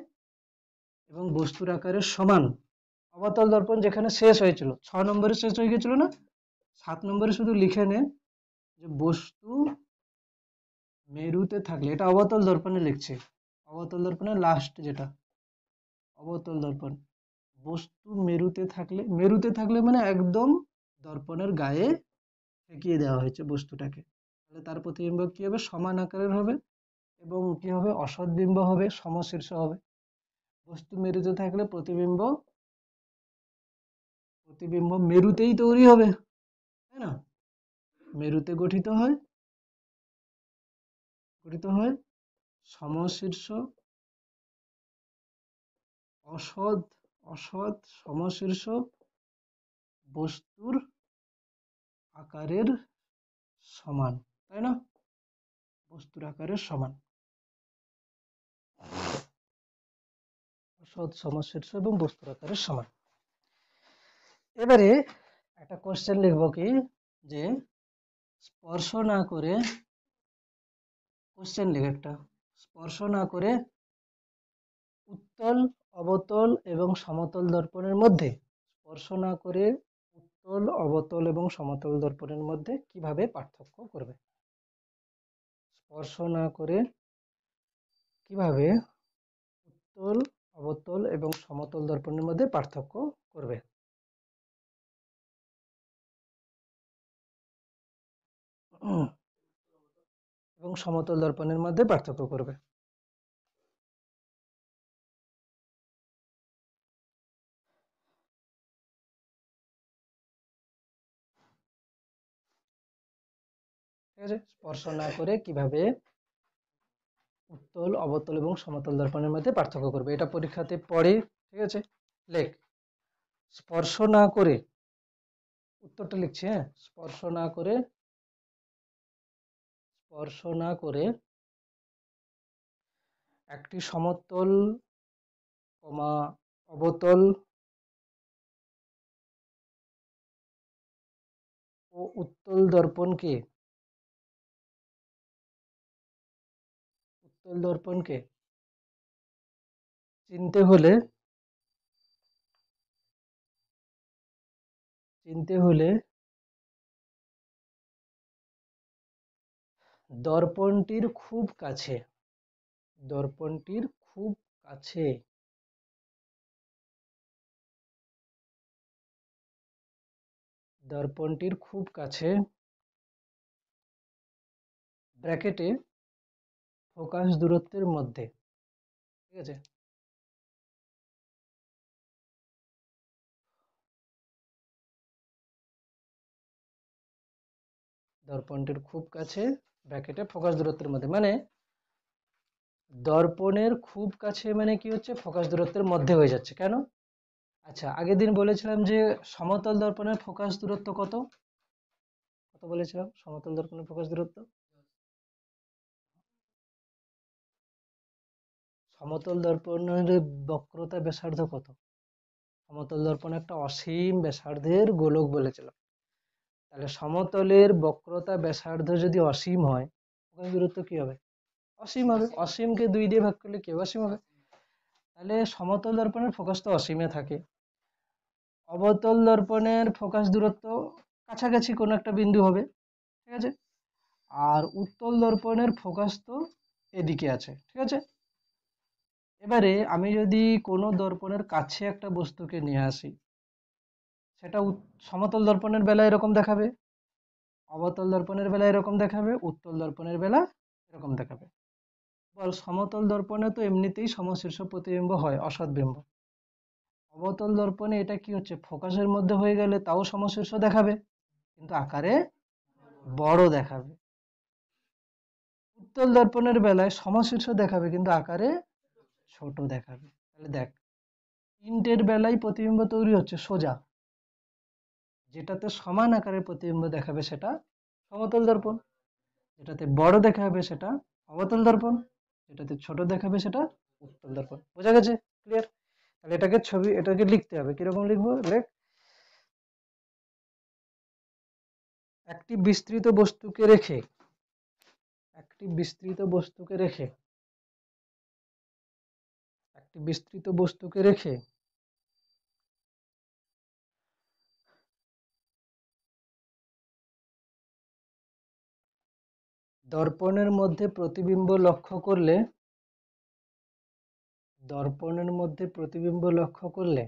এবং বস্তুর আকারের সমান। অবতল দর্পণ যেখানে শেষ হয়েছিল, 6 নম্বরে শেষ হয়ে গেছিল না, 7 নম্বরে শুধু লিখে নে যে বস্তু মেরুতে থাকলে, এটা অবতল দর্পণে লিখছে, অবতল দর্পণের লাস্ট যেটা, অবতল দর্পণ, বস্তু মেরুতে থাকলে মানে একদম দর্পণের গায়ে ঠেকিয়ে দেওয়া হয়েছে বস্তুটাকে, তাহলে তার প্রতিবিম্ব কি হবে, সমান আকারের হবে, এবং কি হবে, অসৎ বিম্ব হবে, সমশীর্ষ হবে। বস্তু মেরুতে থাকলে প্রতিবিম্ব প্রতিবিম্ব মেরুতেই তৈরি হবে, তাই না, মেরুতে গঠিত হয় সমশীর্ষ অসৎ অসৎ সমশীর্ষ বস্তুর আকারের সমান, তাই না, বস্তুর আকারের সমান, অসৎ সমশীর্ষ এবং বস্তুর আকারের সমান। এবারে একটা কোশ্চেন লিখবো কি, যে স্পর্শ না করে, কোশ্চেন লিখ একটা, স্পর্শ না করে উত্তল অবতল এবং সমতল দর্পণের মধ্যে স্পর্শ না করে উত্তল, অবতল এবং সমতল দর্পণের মধ্যে কিভাবে পার্থক্য করবে? স্পর্শ না করে কিভাবে উত্তল, অবতল এবং সমতল দর্পণের মধ্যে পার্থক্য করবে? এবং সমতল দর্পণের মধ্যে পার্থক্য করবে। ঠিক আছে, স্পর্শ না করে কিভাবে উত্তল, অবতল এবং সমতল দর্পণের মধ্যে পার্থক্য করবে, এটা পরীক্ষাতে পড়ে। ঠিক আছে, লেখ। স্পর্শ না করে, উত্তরটা লিখছি, হ্যাঁ। স্পর্শ না করে একটি সমতল, অবতল ও উত্তল দর্পণকে চিনতে হলে দর্পণটির খুব কাছে দর্পণটির খুব কাছে দর্পণটির খুব কাছে ব্র্যাকেটে ফোকাস দূরত্বের মধ্যে। ঠিক আছে, দর্পণটির খুব কাছে ব্র্যাকেটে ফোকাস দূরত্বের মধ্যে, মানে দর্পণের খুব কাছে মানে কি হচ্ছে, ফোকাস দূরত্বের মধ্যে হয়ে যাচ্ছে। কেন? আচ্ছা, আগের দিন বলেছিলাম যে সমতল দর্পণের ফোকাস দূরত্ব কত কত বলেছিলাম? সমতল দর্পণের ফোকাস দূরত্ব, সমতল দর্পণের বক্রতা ব্যাসার্ধ কত? সমতল দর্পণ একটা অসীম ব্যাসার্ধের গোলক বলেছিলাম। তাহলে সমতলের বক্রতা ব্যাসার্ধ যদি অসীম হয়, ফোকাস দূরত্ব কি হবে? অসীম হবে। অসীমকে 2 দিয়ে ভাগ করলে কি হবে? অসীম হবে। তাহলে সমতল দর্পণের ফোকাস তো অসীমে থাকে। অবতল দর্পণের ফোকাস দূরত্ব কাছাকাছি কোনো একটা বিন্দু হবে। ঠিক আছে, আর উত্তল দর্পণের ফোকাস তো এদিকে আছে। ঠিক আছে, এবারে আমি যদি কোনো দর্পণের কাছে একটা বস্তুকে নিয়ে আসি, সেটা সমতল দর্পণের বেলায় এরকম দেখাবে, অবতল দর্পণের বেলা এরকম দেখাবে, উত্তল দর্পণের বেলা এরকম দেখাবে। বল, সমতল দর্পণে তো এমনিতেই সমশীর্ষ প্রতিবিম্ব হয়, অসৎ বিম্ব। অবতল দর্পণে এটা কি হচ্ছে, ফোকাসের মধ্যে হয়ে গেলে তাও সমশীর্ষ দেখাবে, কিন্তু আকারে বড় দেখাবে। উত্তল দর্পণের বেলায় সমশীর্ষ দেখাবে কিন্তু আকারে ছোট দেখাবে। তাহলে দেখ, তিনটের বেলায় প্রতিবিম্ব তৈরি হচ্ছে সোজা, যেটাতে সমান আকারের প্রতিবিম্ব দেখাবে সেটা সমতল দর্পণ, যেটাতে বড় দেখাবে সেটা অবতল দর্পণ, যেটাতে ছোট দেখাবে সেটা উত্তল দর্পণ। বোঝা গেছে? ক্লিয়ার? তাহলে এটাকে লিখতে হবে। কিরকম লিখবো? লেখ, একটি বিস্তৃত বস্তুকে রেখে একটি বিস্তৃত বস্তুকে রেখে একটি বিস্তৃত বস্তুকে রেখে দর্পণের মধ্যে প্রতিবিম্ব লক্ষ্য করলে দর্পণের মধ্যে প্রতিবিম্ব লক্ষ্য করলে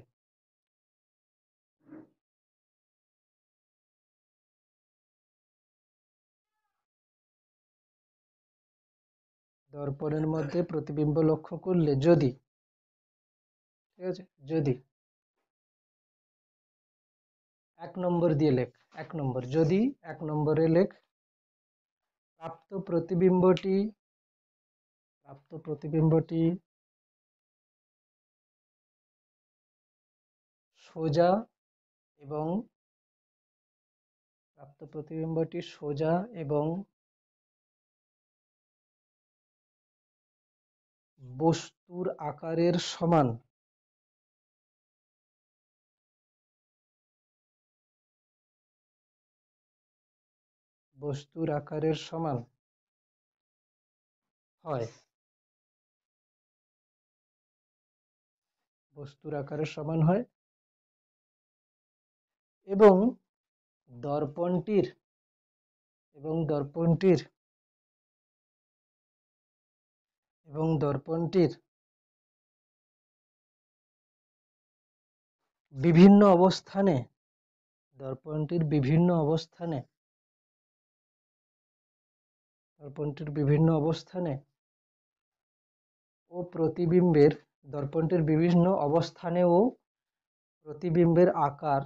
দর্পণের মধ্যে প্রতিবিম্ব লক্ষ্য করলে যদি, ঠিক আছে, যদি 1 নম্বর দিয়ে লেখ, 1 নম্বর, যদি 1 নম্বরে লেখ, প্রাপ্ত প্রতিবিম্বটি সোজা এবং বস্তুর আকারের সমান হয়, বস্তুর আকারের সমান হয় এবং দর্পণটির এবং দর্পণটির এবং দর্পণটির বিভিন্ন অবস্থানে দর্পণটির বিভিন্ন অবস্থানে দর্পণটির বিভিন্ন অবস্থানে ও প্রতিবিম্বের দর্পণটির বিভিন্ন অবস্থানে ও প্রতিবিম্বের আকার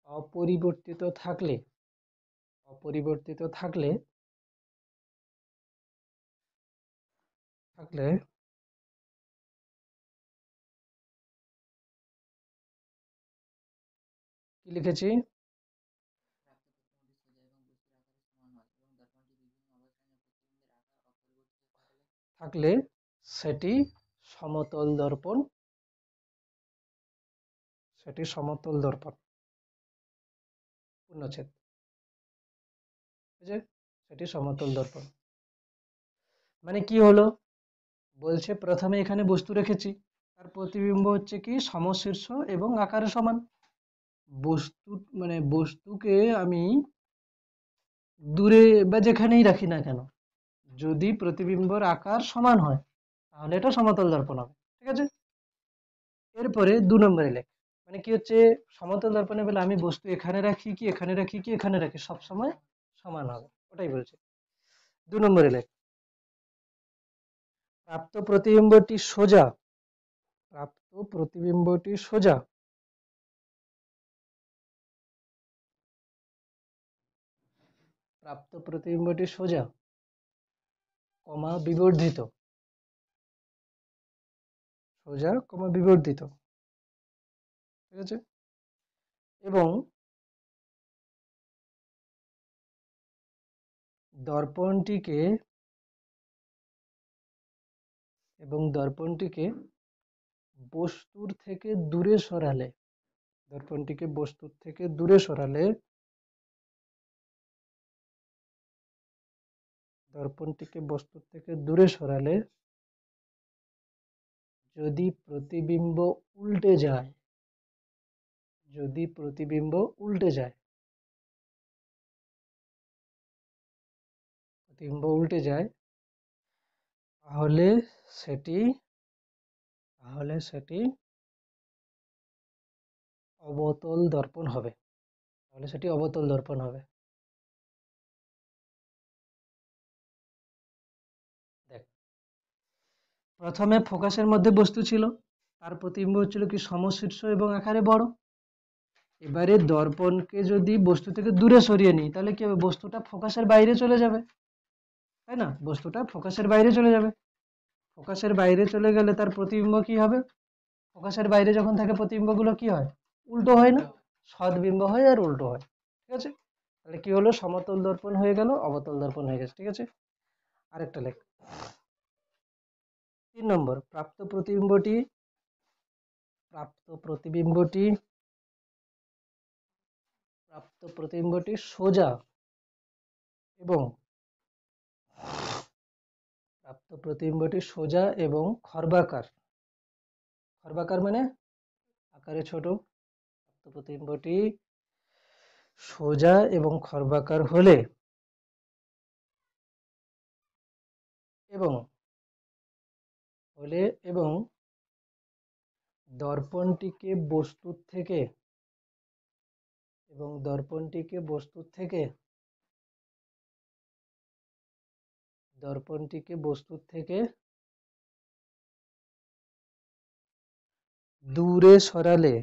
অপরিবর্তিত থাকলে অপরিবর্তিত থাকলে থাকলে কি লিখেছি থাকলে সেটি সমতল দর্পণ পূর্ণচ্ছেদ সেটি সমতল দর্পণ মানে কি হলো বলছে প্রথমে এখানে বস্তু রেখেছি তার প্রতিবিম্ব হচ্ছে কি সমশীর্ষ এবং আকারে সমান বস্তু মানে বস্তুকে আমি দূরে বা যেখানেই রাখি না কেন যদি প্রতিবিম্বর আকার সমান হয় তাহলে এটা সমতল দর্পণ হবে ঠিক আছে এরপরে 2 নম্বরে লেখ মানে কি হচ্ছে সমতল দর্পণে বলে আমি বস্তু এখানে রাখি কি এখানে রাখি কি এখানে রাখি সব সময় সমান হবে ওটাই বলছে 2 নম্বরে লেখ প্রাপ্ত প্রতিবিম্বটি সোজা প্রাপ্ত প্রতিবিম্বটি সোজা প্রাপ্ত প্রতিবিম্বটি সোজা কমা বিবর্ধিত সোজা কমা বিবর্ধিত ঠিক আছে এবং দর্পণটিকে দর্পণটিকে বস্তুর থেকে দূরে সরালে দর্পণটিকে বস্তুর থেকে দূরে সরালে দর্পণটিকে বস্তুর থেকে দূরে সরালে যদি প্রতিবিম্ব উল্টে যায় যদি প্রতিবিম্ব উল্টে যায় প্রতিবিম্ব উল্টে যায় তাহলে সেটি অবতল দর্পণ হবে তাহলে সেটি অবতল দর্পণ হবে দেখ প্রথমে ফোকাসের মধ্যে বস্তু ছিল তার প্রতিবিম্ব হচ্ছিল কি সমশীর্ষ এবং আকারে বড় এবারে দর্পণকে যদি বস্তু থেকে দূরে সরিয়ে নিই তাহলে কি হবে বস্তুটা ফোকাসের বাইরে চলে যাবে তাই না বস্তুটা ফোকাসের বাইরে চলে যাবে ফোকাসের বাইরে চলে গেলে তার প্রতিবিম্ব কি হবে ফোকাসের বাইরে যখন থাকে প্রতিবিম্বগুলো কি হয় উল্টো হয় না সদ্বিম্ব হয় আর উল্টো হয় ঠিক আছে তাহলে কি হলো সমতল দর্পণ হয়ে গেল অবতল দর্পণ হয়ে গেছে ঠিক আছে আরেকটা লেখ 3 নম্বর প্রাপ্ত প্রতিবিম্বটি সোজা এবং খর্বাকার খর্বাকার মানে আকারে ছোট প্রাপ্ত প্রতিবিম্বটি সোজা এবং খর্বাকার হলে এবং এবং দর্পণটিকে বস্তুর থেকে দূরে সরালে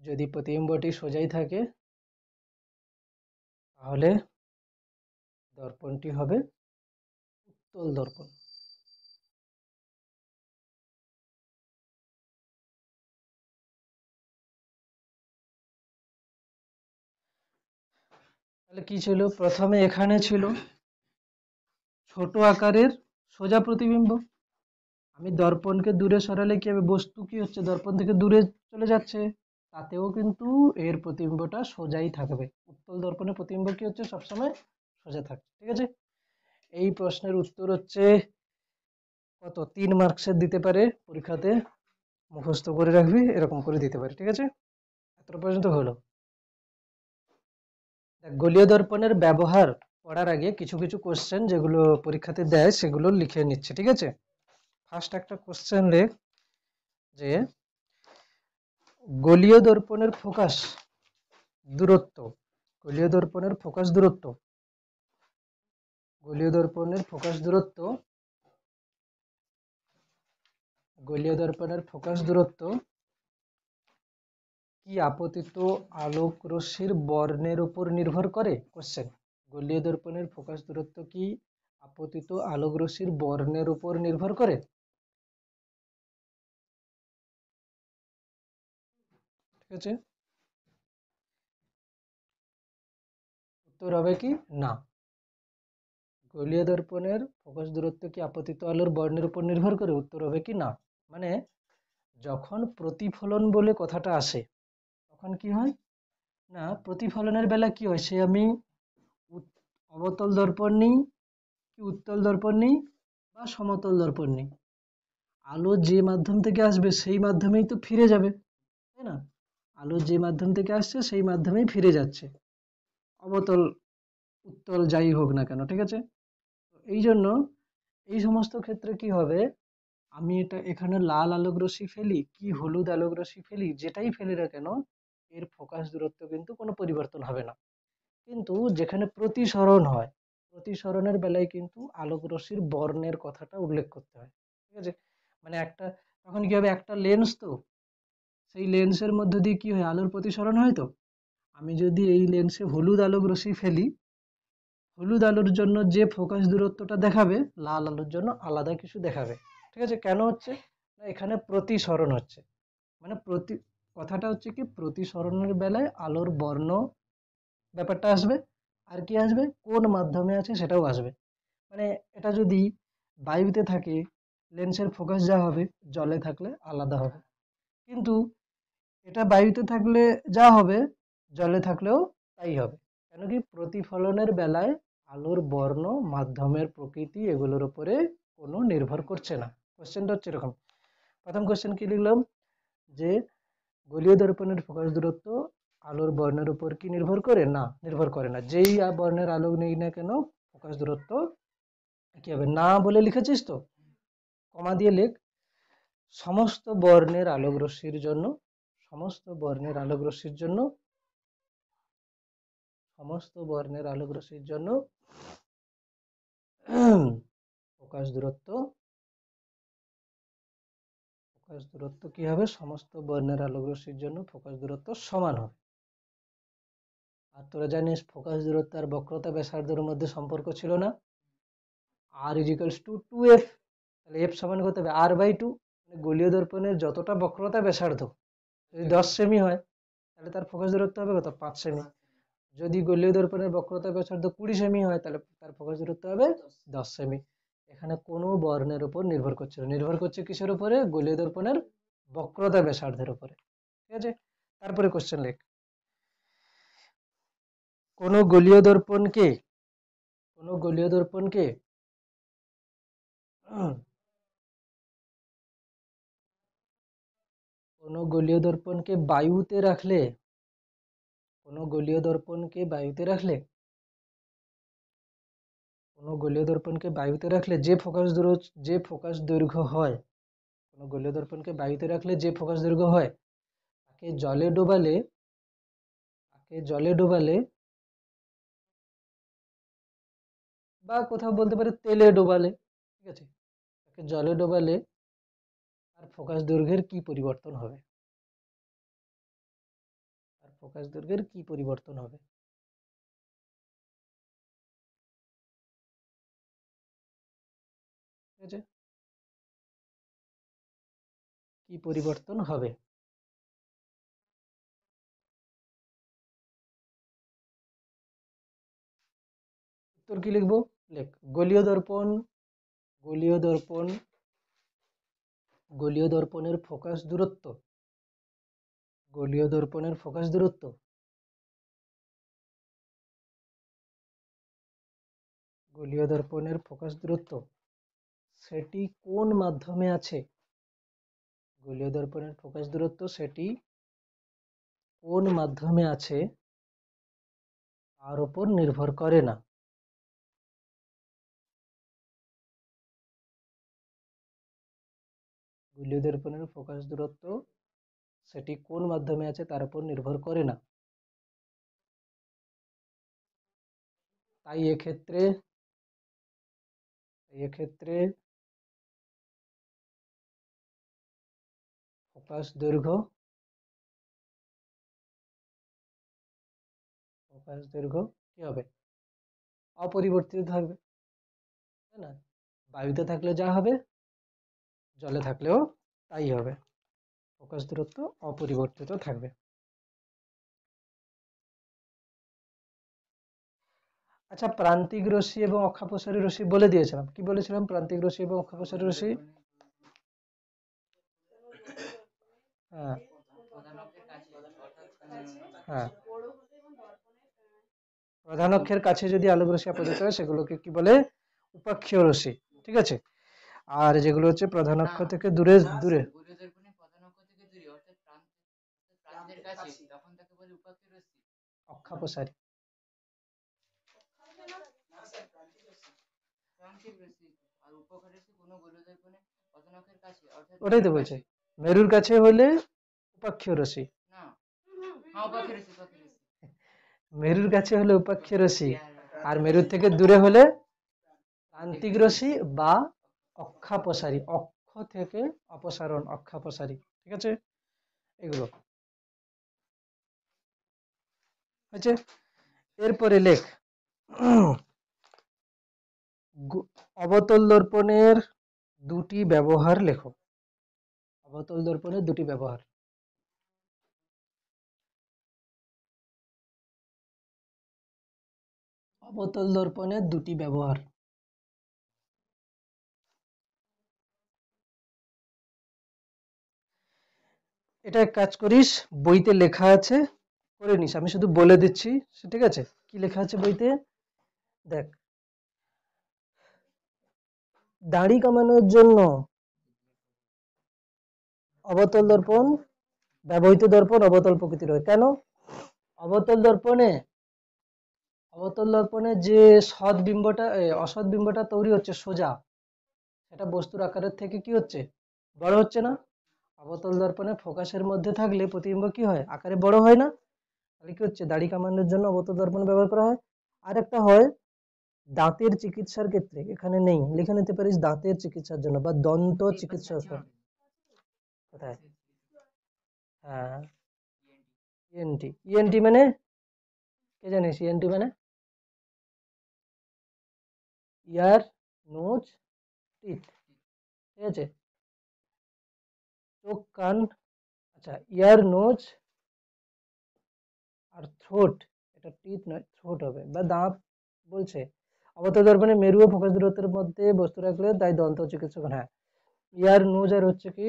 যদি প্রতিবিম্বটি সোজাই থাকে তাহলে দর্পণটি হবে উত্তল দর্পণ তাহলে কি ছিল, প্রথমে এখানে ছিল ছোট আকারের সোজা প্রতিবিম্ব। আমি দর্পণকে দূরে সরালে কি হবে, বস্তু কি হচ্ছে, দর্পণ থেকে দূরে চলে যাচ্ছে, তাতেও কিন্তু এর প্রতিবিম্বটা সোজাই থাকবে। উত্তল দর্পণের প্রতিবিম্ব কি হচ্ছে, সবসময় সোজা থাকছে। ঠিক আছে, এই প্রশ্নের উত্তর হচ্ছে কত, 3 মার্কসের দিতে পারে পরীক্ষাতে, মুখস্থ করে রাখবি, এরকম করে দিতে পারে। ঠিক আছে, এত পর্যন্ত হলো। গোলীয় দর্পণের ব্যবহার পড়ার আগে কিছু কিছু কোশ্চেন যেগুলো পরীক্ষাতে দেয় সেগুলো লিখে নিচ্ছে। ঠিক আছে, ফার্স্ট একটা কোশ্চেন লেখ যে গোলীয় দর্পণের ফোকাস দূরত্ব, গোলীয় দর্পণের ফোকাস দূরত্ব, গোলীয় দর্পণের ফোকাস দূরত্ব, গোলীয় দর্পণের ফোকাস দূরত্ব কি আপতিত আলোক রশ্মির বর্ণের উপর নির্ভর করে? কোশ্চেন, গোলীয় দর্পণের ফোকাস দূরত্ব কি আপতিত আলোক রশ্মির বর্ণের উপর নির্ভর করে? ঠিক আছে, উত্তর হবে কি না। গোলীয় দর্পণের ফোকাস দূরত্ব কি আপতিত আলোর বর্ণের উপর নির্ভর করে? উত্তর হবে কি না। মানে যখন প্রতিফলন বলে কথাটা আসে তখন কি হয় না, প্রতিফলনের বেলা কি হয়, সে আমি অবতল দর্পণ নিই কি উত্তল দর্পণ নিই বা সমতল দর্পণ নিই, আলো যে মাধ্যম থেকে আসবে সেই মাধ্যমেই তো ফিরে যাবে, তাই না? আলো যে মাধ্যম থেকে আসছে সেই মাধ্যমেই ফিরে যাচ্ছে, অবতল উত্তল যাই হোক না কেন। ঠিক আছে, এই জন্য এই সমস্ত ক্ষেত্রে কি হবে, আমি এটা এখানে লাল আলোক রশ্মি ফেলি কি হলুদ আলোক রশ্মি ফেলি, যেটাই ফেলি না কেন এর ফোকাস দূরত্ব কিন্তু কোনো পরিবর্তন হবে না। কিন্তু যেখানে প্রতিসরণ হয়, প্রতিসরণের বেলায় কিন্তু আলোক রশ্মির বর্ণের কথাটা উল্লেখ করতে হয়। ঠিক আছে, মানে একটা, তখন কি হবে, একটা লেন্স তো, সেই লেন্সের মধ্যে দিয়ে কি হয়, আলোর প্রতিসরণ হয়। তো আমি যদি এই লেন্সে হলুদ আলোক রশ্মি ফেলি, হলুদ আলোর জন্য যে ফোকাস দূরত্বটা দেখাবে লাল আলোর জন্য আলাদা কিছু দেখাবে। ঠিক আছে, কেন হচ্ছে না, এখানে প্রতিসরণ হচ্ছে, মানে কথাটা হচ্ছে কি, প্রতিসরণের বেলায় আলোর বর্ণ ব্যাপারটা আসবে, আর কি আসবে, কোন মাধ্যমে আছে সেটাও আসবে। মানে এটা যদি বায়ুতে থাকে লেন্সের ফোকাস যা হবে, জলে থাকলে আলাদা হবে। কিন্তু এটা বায়ুতে থাকলে যা হবে জলে থাকলেও তাই হবে। কেন কি, প্রতিফলনের বেলায় আলোর বর্ণ, মাধ্যমের প্রকৃতি এগুলোর উপরে কোনো নির্ভর করছে না। কোশ্চেনটা হচ্ছে এরকম। প্রথম কোশ্চেন কি লিখলাম, যে গোলীয় দর্পণের ফোকাস দূরত্ব আলোর বর্ণের উপর কি নির্ভর করে? না, নির্ভর করে না। যেই বর্ণের আলো নেই না কেন ফোকাস দূরত্ব কি হবে, না বলে লিখেছিস তো, কমা দিয়ে লেখ, সমস্ত বর্ণের আলোক রশ্মির জন্য, সমস্ত বর্ণের আলোক রশ্মির জন্য, সমস্ত বর্ণের আলোক রশ্মির জন্য ফোকাস দূরত্ব, ফোকাস দূরত্ব কি হবে, সমস্ত বর্ণের আলোক রশ্মির জন্য ফোকাস দূরত্ব সমান হবে। আর তোরা জানিস ফোকাস দূরত্ব আর বক্রতা ব্যাসার্ধের মধ্যে সম্পর্ক ছিল না, আর ইজিক্যালস টু 2f, তাহলে f সমান কত হবে, r/2। মানে গোলীয় দর্পণের যতটা বক্রতা ব্যাসার্ধ যদি 10 সেমি হয় তাহলে তার ফোকাস দূরত্ব হবে কত, 5 সেমি। যদি গোলীয় দর্পণের বক্রতা ব্যাসার্ধ 20 সেমি হয় তাহলে তার ফোকাস দূরত্ব হবে 10 সেমি। এখানে কোনো বর্ণের উপর নির্ভর করছে না, নির্ভর করছে কিসের উপরে, গোলীয় দর্পণের বক্রতা ব্যাসার্ধের উপরে। ঠিক আছে, তারপরে কোশ্চেন লেখ, কোন গোলীয় দর্পণকে, কোন গোলীয় দর্পণকে কোন গোলীয় দর্পণকে বায়ুতে রাখলে, কোন গোলীয় দর্পণকে বায়ুতে রাখলে, কোন গোলীয় দর্পণকে বায়ুতে রাখলে যে ফোকাস দৈর্ঘ্য হয়, কোন গোলীয় দর্পণকে বায়ুতে রাখলে যে ফোকাস দৈর্ঘ্য হয় তাকে জলে ডোবালে, তাকে জলে ডোবালে বা কোথাও বলতে পারে তেলে ডোবালে, ঠিক আছে, তাকে জলে ডোবালে তার ফোকাস দৈর্ঘ্যের কি পরিবর্তন হবে, তার ফোকাস দৈর্ঘ্যের কি পরিবর্তন হবে? ঠিক আছে, কি পরিবর্তন হবে? উত্তর কি লিখবো? লেখ গোলীয় দর্পণ, গোলীয় দর্পণ, গোলীয় দর্পণের ফোকাস দূরত্ব, গোলীয় দর্পণের ফোকাস দূরত্ব, গোলীয় দর্পণের ফোকাস দূরত্ব সেটি কোন মাধ্যমে আছে? গোলীয় দর্পণের ফোকাস দূরত্ব সেটি কোন মাধ্যমে আছে তার উপর নির্ভর করে না। গোলীয় দর্পণের ফোকাস দূরত্ব সেটি কোন মাধ্যমে আছে তার উপর নির্ভর করে না। তাই এক্ষেত্রে ফোকাস দৈর্ঘ্য কি হবে? অপরিবর্তিত থাকবে, তাই না? বায়ুতে থাকলে যা হবে জলে থাকলেও তাই হবে, ফোকাস দূরত্ব অপরিবর্তিত থাকবে। আচ্ছা, প্রান্তিক রশ্মি এবং অক্ষাপ্রসারী রশ্মি বলে দিয়েছিলাম, কি বলেছিলাম? প্রান্তিক রশ্মি এবং অক্ষাপ্রসারী রশ্মি, হ্যাঁ হ্যাঁ, প্রধান অক্ষের কাছে যদি আলোক রশ্মি আপতিত হয় সেগুলোকে কি বলে? উপাক্ষীয় রশ্মি, ঠিক আছে। আর যেগুলো হচ্ছে প্রধান অক্ষ থেকে দূরে দূরে, অক্ষাপ্রসারী, ওটাই তো বলছে, মেরুর কাছে হলে উপাক্ষীয় রশ্মি, মেরুর কাছে হলে উপাক্ষীয় রশ্মি, আর মেরুর থেকে দূরে হলে প্রান্তিক রশ্মি বা অক্ষাপ্রসারী, অক্ষ থেকে অপসারণ, অক্ষাপ্রসারী, ঠিক আছে। এগুলো হচ্ছে। এরপরে লেখ অবতল দর্পণের দুটি ব্যবহার লেখো। অবতল দর্পণের দুটি ব্যবহার। অবতল দর্পণের দুটি ব্যবহার। এটা এক কাজ করিস, বইতে লেখা আছে, করে নিস, আমি শুধু বলে দিচ্ছি, ঠিক আছে? কি লেখা আছে বইতে দেখ। দাড়ি কামানোর জন্য অবতল দর্পণ, ব্যবহৃত দর্পণ অবতল প্রকৃতির হয়। কেন? অবতল দর্পণে যে সৎ বিম্বটা অসৎ বিম্বটা তৈরি হচ্ছে সোজা, সেটা বস্তুর আকারের থেকে কি হচ্ছে? বড় হচ্ছে না? অবতল দর্পণে ফোকাসের মধ্যে থাকলে প্রতিবিম্ব কি হয়? আকারে বড় হয় না? তাহলে কি হচ্ছে? দাড়ি কামানোর জন্য অবতল দর্পণ ব্যবহার করা হয়। আর একটা হয় দাঁতের চিকিৎসার ক্ষেত্রে, এখানে নেই, লিখে নিতে পারিস দাঁতের চিকিৎসার জন্য বা দন্ত চিকিৎসা। কোথায়? হ্যাঁ, ইএনটি, ইএনটি মানে কে জানিস? ইএনটি মানে ইয়ার, নোজ, টিথ, ঠিক আছে। চোখ, কান, আচ্ছা, ইয়ার, নোজ আর থ্রোট, এটা টিথ নয়, থ্রোট হবে, বা দাঁত বলছে। অবতল দর্পণে মেরু ও ফোকাস দূরত্বের মধ্যে বস্তু রাখলে তাই দন্ত চিকিৎসক, হ্যাঁ, ইয়ার, নোজ আর হচ্ছে কি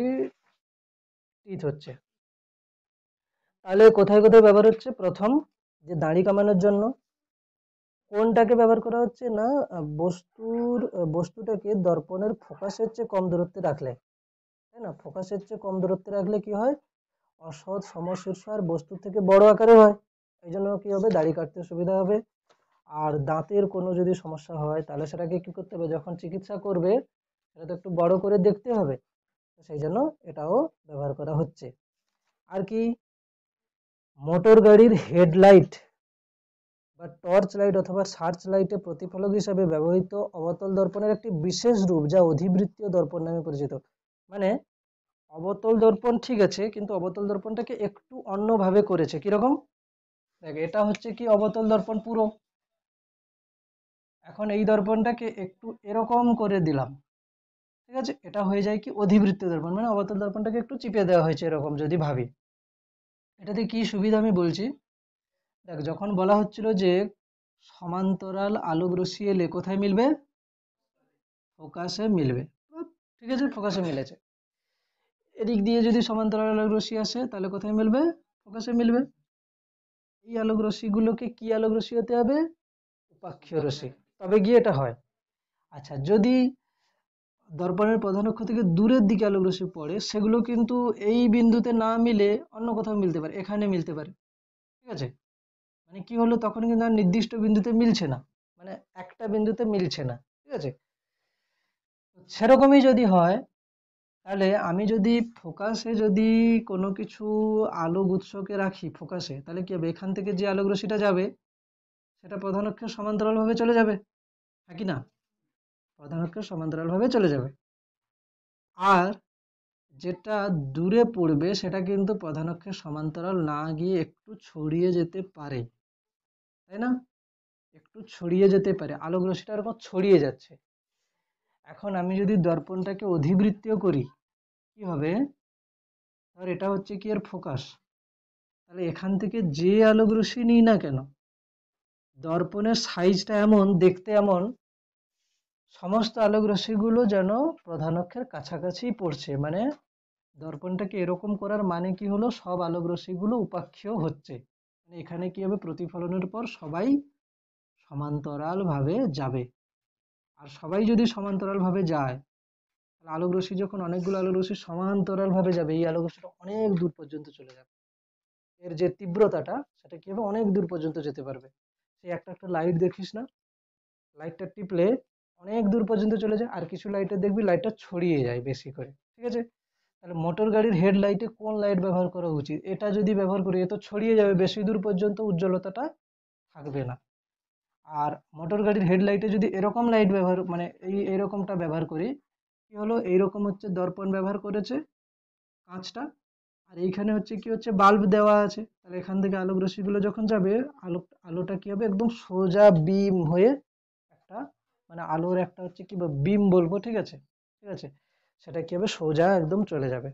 টিথ হচ্ছে। তাহলে কোথায় কোথায় ব্যবহার হচ্ছে? প্রথম, যে দাড়ি কামানোর জন্য কোনটাকে ব্যবহার করা হচ্ছে না, বস্তুটাকে দর্পণের ফোকাসের চেয়ে কম দূরত্বে রাখলে, তাই না? ফোকাসের চেয়ে কম দূরত্বে রাখলে কি হয়? অসৎ সমশীর্ষ আর বস্তু থেকে বড় আকারে হয়, এই জন্য কি হবে? দাড়ি কাটতে সুবিধা হবে। আর দাঁতের কোনো যদি সমস্যা হয় তাহলে সেটাকে কি করতে হবে? যখন চিকিৎসা করবে সেটা তো একটু বড় করে দেখতে হবে, সেই জন্য এটাও ব্যবহার করা হচ্ছে। আর কি? মোটর গাড়ির হেডলাইট বা টর্চ লাইট অথবা সার্চ লাইটে প্রতিফলক হিসাবে ব্যবহৃত অবতল দর্পণের একটি বিশেষ রূপ যা অধিবৃত্তীয় দর্পণ নামে পরিচিত। মানে অবতল দর্পণ ঠিক আছে, কিন্তু অবতল দর্পণটাকে একটু অন্যভাবে করেছে। কিরকম? দেখ, এটা হচ্ছে কি অবতল দর্পণ পুরো, এখন এই দর্পণটাকে একটু এরকম করে দিলাম, ঠিক আছে, এটা হয়ে যায় কি অধিবৃত্ত দর্পণ, মানে অবতল দর্পণটাকে একটু চিপে দেওয়া হয়েছে এরকম যদি ভাবি। এটাতে কি সুবিধা আমি বলছি। দেখ, যখন বলা হচ্ছিল যে সমান্তরাল আলোক রশ্মি এলে কোথায় মিলবে? ফোকাসে মিলবে। ঠিক আছে, ফোকাসে মিলেছে। এদিক দিয়ে যদি সমান্তরাল আলোক রশ্মি আসে তাহলে কোথায় মিলবে? ফোকাসে মিলবে। এই আলোক রশ্মিগুলোকে কি আলোক রশ্মি হতে হবে? উপাক্ষীয় রশ্মি, তবে গিয়ে এটা হয়। আচ্ছা, যদি দর্পণের প্রধান অক্ষ থেকে দূরের দিকে আলোক রশ্মি পড়ে, সেগুলো কিন্তু এই বিন্দুতে না মিলে অন্য কোথাও মিলতে পারে, এখানে মিলতে পারে। ঠিক আছে, মানে কি হলো, তখন কিন্তু আর নির্দিষ্ট বিন্দুতে মিলছে না, মানে একটা বিন্দুতে মিলছে না। ঠিক আছে, সেরকমই যদি হয়, তাহলে আমি যদি ফোকাসে যদি কোনো কিছু আলোক উৎসকে রাখি ফোকাসে, তাহলে কি হবে, এখান থেকে যে আলোক রশ্মিটা যাবে সেটা প্রধান অক্ষের সমান্তরাল ভাবে চলে যাবে, হ্যাঁ কি না? প্রধান অক্ষের সমান্তরাল ভাবে চলে যাবে। আর যেটা দূরে পড়বে সেটা কিন্তু প্রধান অক্ষের সমান্তরাল না গিয়ে একটু ছড়িয়ে যেতে পারে, তাই না? একটু ছড়িয়ে যেতে পারে, আলোক রশ্মিটা এরকম ছড়িয়ে যাচ্ছে। এখন আমি যদি দর্পণটাকে অধিবৃত্তীয় করি, কি হবে, ধর এটা হচ্ছে কি এর ফোকাস, তাহলে এখান থেকে যে আলোক রশ্মি নিই না কেন, দর্পণের সাইজটা এমন, দেখতে এমন, সমস্ত আলোক রশ্মিগুলো যেন প্রধান অক্ষের কাছাকাছি পড়ছে। মানে দর্পণটাকে এরকম করার মানে কি হলো, সব আলোক রশ্মিগুলো উপাক্ষীয় হচ্ছে, মানে এখানে কি হবে, প্রতিফলনের পর সবাই সমান্তরাল ভাবে যাবে। আর সবাই যদি সমান্তরাল ভাবে যায়, তাহলে আলোক রশ্মি যখন অনেকগুলো আলোক রশ্মি সমান্তরাল ভাবে যাবে, এই আলোক রশ্মিটা অনেক দূর পর্যন্ত চলে যাবে। এর যে তীব্রতাটা সেটা কি হবে, অনেক দূর পর্যন্ত যেতে পারবে। সেই একটা একটা লাইট দেখিস না, লাইটটা টিপলে অনেক দূর পর্যন্ত চলে যায়, আর কিছু লাইটে দেখবি লাইটটা ছড়িয়ে যায় বেশি করে। ঠিক আছে, তাহলে মোটর গাড়ির হেডলাইটে কোন লাইট ব্যবহার করা উচিত? এটা যদি ব্যবহার করি, এ তো ছড়িয়ে যাবে, বেশি দূর পর্যন্ত উজ্জ্বলতাটা থাকবে না। আর মোটর গাড়ির হেডলাইটে যদি এরকম লাইট ব্যবহার, মানে এইরকমটা ব্যবহার করি, কি হলো, এইরকম হচ্ছে দর্পণ ব্যবহার করেছে কাঁচটা, আর এইখানে হচ্ছে কি হচ্ছে, বাল্ব দেওয়া আছে, তাহলে এখান থেকে আলোক রশ্মিগুলো যখন যাবে, আলোটা কি হবে, একদম সোজা বিম হয়ে একটা, মানে আলোর একটা হচ্ছে কি বিম বলবো, ঠিক আছে, ঠিক আছে, সেটা কি হবে, সোজা একদম চলে যাবে।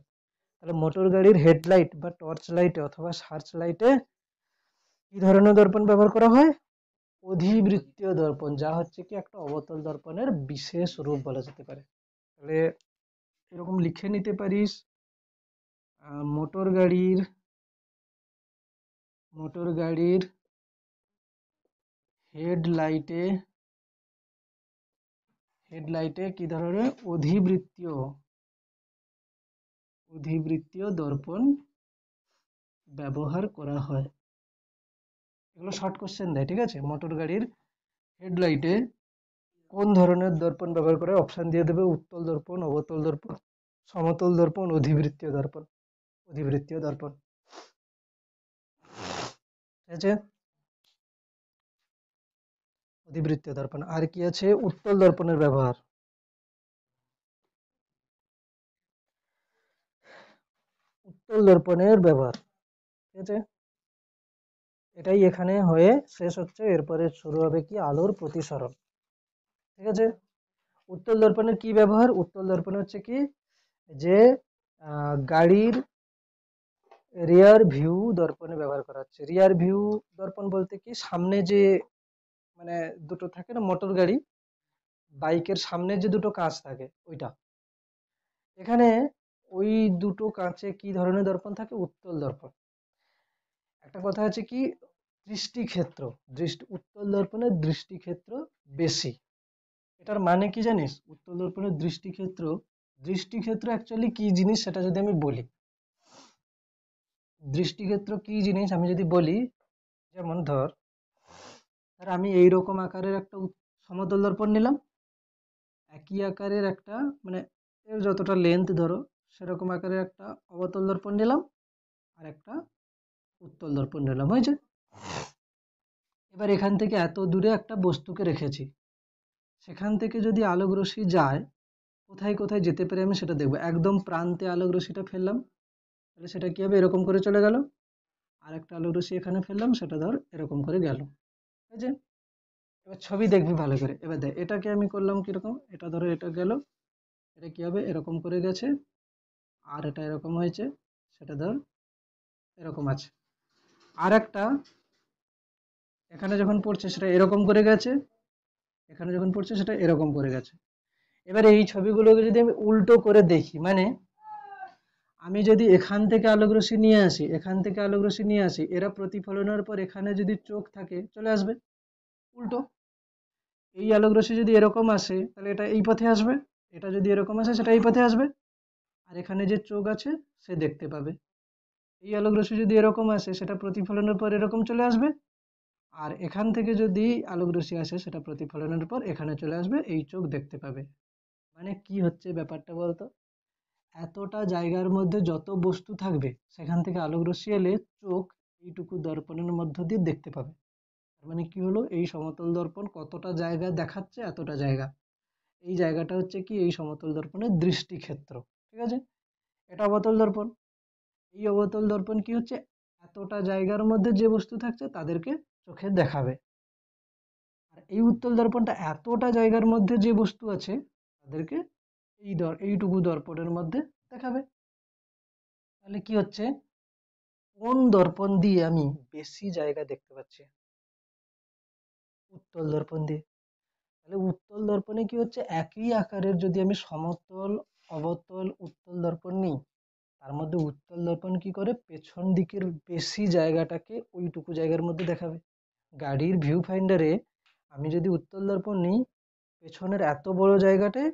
তাহলে মোটর গাড়ির হেডলাইট বা টর্চ লাইটে অথবা সার্চ লাইটে কি ধরনের দর্পণ ব্যবহার করা হয়? অধিবৃত্তীয় দর্পণ, যা হচ্ছে কি একটা অবতল দর্পণের বিশেষ রূপ বলা যেতে পারে। তাহলে এরকম লিখে নিতে পারিস, মোটর গাড়ির হেডলাইটে কি ধরনের অধিবৃত্তীয় দর্পণ ব্যবহার করা হয়। এগুলো শর্ট কোশ্চেন দেয়, ঠিক আছে। মোটর গাড়ির হেডলাইটে কোন ধরনের দর্পণ ব্যবহার করে, অপশন দিয়ে দেবে, উত্তল দর্পণ, অবতল দর্পণ, সমতল দর্পণ, অধিবৃত্তীয় দর্পণ। ঠিক আছে, অধিবৃত্তীয় দর্পণ। আর কি আছে, উত্তল দর্পণের ব্যবহার। উত্তল দর্পণের ব্যবহার, ঠিক আছে, এটাই এখানে হয়ে শেষ হচ্ছে, এরপরে শুরু হবে কি, আলোর প্রতিসরণ। ঠিক আছে, উত্তল দর্পণের কি ব্যবহার? উত্তল দর্পণ হচ্ছে কি, যে গাড়ির রিয়ার ভিউ দর্পণে ব্যবহার করা হচ্ছে। রিয়ার ভিউ দর্পণ বলতে কি, সামনে যে, মানে দুটো থাকে না মোটর গাড়ি, বাইকের সামনে যে দুটো কাঁচ থাকে ওইটা, এখানে ওই দুটো কাঁচে কি ধরনের দর্পণ থাকে? উত্তল দর্পণ। একটা কথা আছে কি, দৃষ্টিক্ষেত্র, উত্তল দর্পণের দৃষ্টিক্ষেত্র বেশি। এটার মানে কি জানিস? উত্তল দর্পণের দৃষ্টিক্ষেত্র অ্যাকচুয়ালি কি জিনিস সেটা যদি আমি বলি, দৃষ্টিক্ষেত্র কি জিনিস আমি যদি বলি, যেমন ধর আমি এইরকম আকারের একটা সমতল দর্পণ নিলাম, একই আকারের একটা, মানে এর যতটা লেন্থ ধরো সেরকম আকারের একটা অবতল দর্পণ নিলাম, আর একটা উত্তল দর্পণ নিলাম, হয়েছে। এবার এখান থেকে এত দূরে একটা বস্তুকে রেখেছি, সেখান থেকে যদি আলোক রশ্মি যায়, কোথায় কোথায় যেতে পারে আমি সেটা দেখবো। একদম প্রান্তে আলোক রশ্মিটা ফেললাম, তাহলে সেটা কি হবে, এরকম করে চলে গেল। আর একটা আলোক রশ্মি এখানে ফেললাম, সেটা ধর এরকম করে গেল, ঠিক আছে। এবার ছবি দেখবি ভালো করে, এবার দেখ এটাকে আমি করলাম কিরকম, এটা ধরো এটা গেল, এটা কি হবে, এরকম করে গেছে, আর এটা এরকম হয়েছে, সেটা ধর এরকম আছে। আর একটা এখানে যখন পড়ছে সেটা এরকম করে গেছে, এখানে যখন পড়ছে সেটা এরকম করে গেছে। এবারে এই ছবিগুলোকে যদি আমি উল্টো করে দেখি, মানে আমি যদি এখান থেকে আলোক রশ্মি নিয়ে আসি, এখান থেকে আলোক রশ্মি নিয়ে আসি, এরা প্রতিফলনের পর এখানে যদি চোখ থাকে চলে আসবে উল্টো। এই আলোক রশ্মি যদি এরকম আসে তাহলে এটা এই পথে আসবে, এটা যদি এরকম আসে সেটা এই পথে আসবে, আর এখানে যে চোখ আছে সে দেখতে পাবে। এই আলোক রশ্মি যদি এরকম আসে সেটা প্রতিফলনের পর এরকম চলে আসবে, আর এখান থেকে যদি আলোক রশ্মি আসে সেটা প্রতিফলনের পর এখানে চলে আসবে, এই চোখ দেখতে পাবে। মানে কি হচ্ছে ব্যাপারটা বলতো, এতটা জায়গার মধ্যে যত বস্তু থাকবে সেখান থেকে আলোক রশ্মি এলে চোখ এইটুকু দর্পণের মধ্য দিয়ে দেখতে পাবে। তার মানে কি হলো, এই সমতল দর্পণ কতটা জায়গা দেখাচ্ছে, এতটা জায়গা। এই জায়গাটা হচ্ছে কি এই সমতল দর্পণের দৃষ্টি ক্ষেত্র। ঠিক আছে, এটা অবতল দর্পণ। এই অবতল দর্পণ কি হচ্ছে, এতটা জায়গার মধ্যে যে বস্তু থাকছে তাদেরকে চোখে দেখাবে। আর এই উত্তল দর্পণটা এতটা জায়গার মধ্যে যে বস্তু আছে তাদেরকে এইটুকু দর্পণের মধ্যে দেখাবে। তাহলে কি হচ্ছে, কোন দর্পণ দিয়ে আমি বেশি জায়গা দেখতে পাচ্ছি? উত্তল দর্পণ দিয়ে। তাহলে উত্তল দর্পণে কি হচ্ছে, একই আকারের যদি আমি সমতল, অবতল, উত্তল দর্পণ নিই, তার মধ্যে উত্তল দর্পণ কি করে, পেছন দিকের বেশি জায়গাটাকে ওইটুকু জায়গার মধ্যে দেখাবে। গাড়ির ভিউ ফাইন্ডারে আমি যদি উত্তল দর্পণ নিই, পেছনের এত বড় জায়গাটায়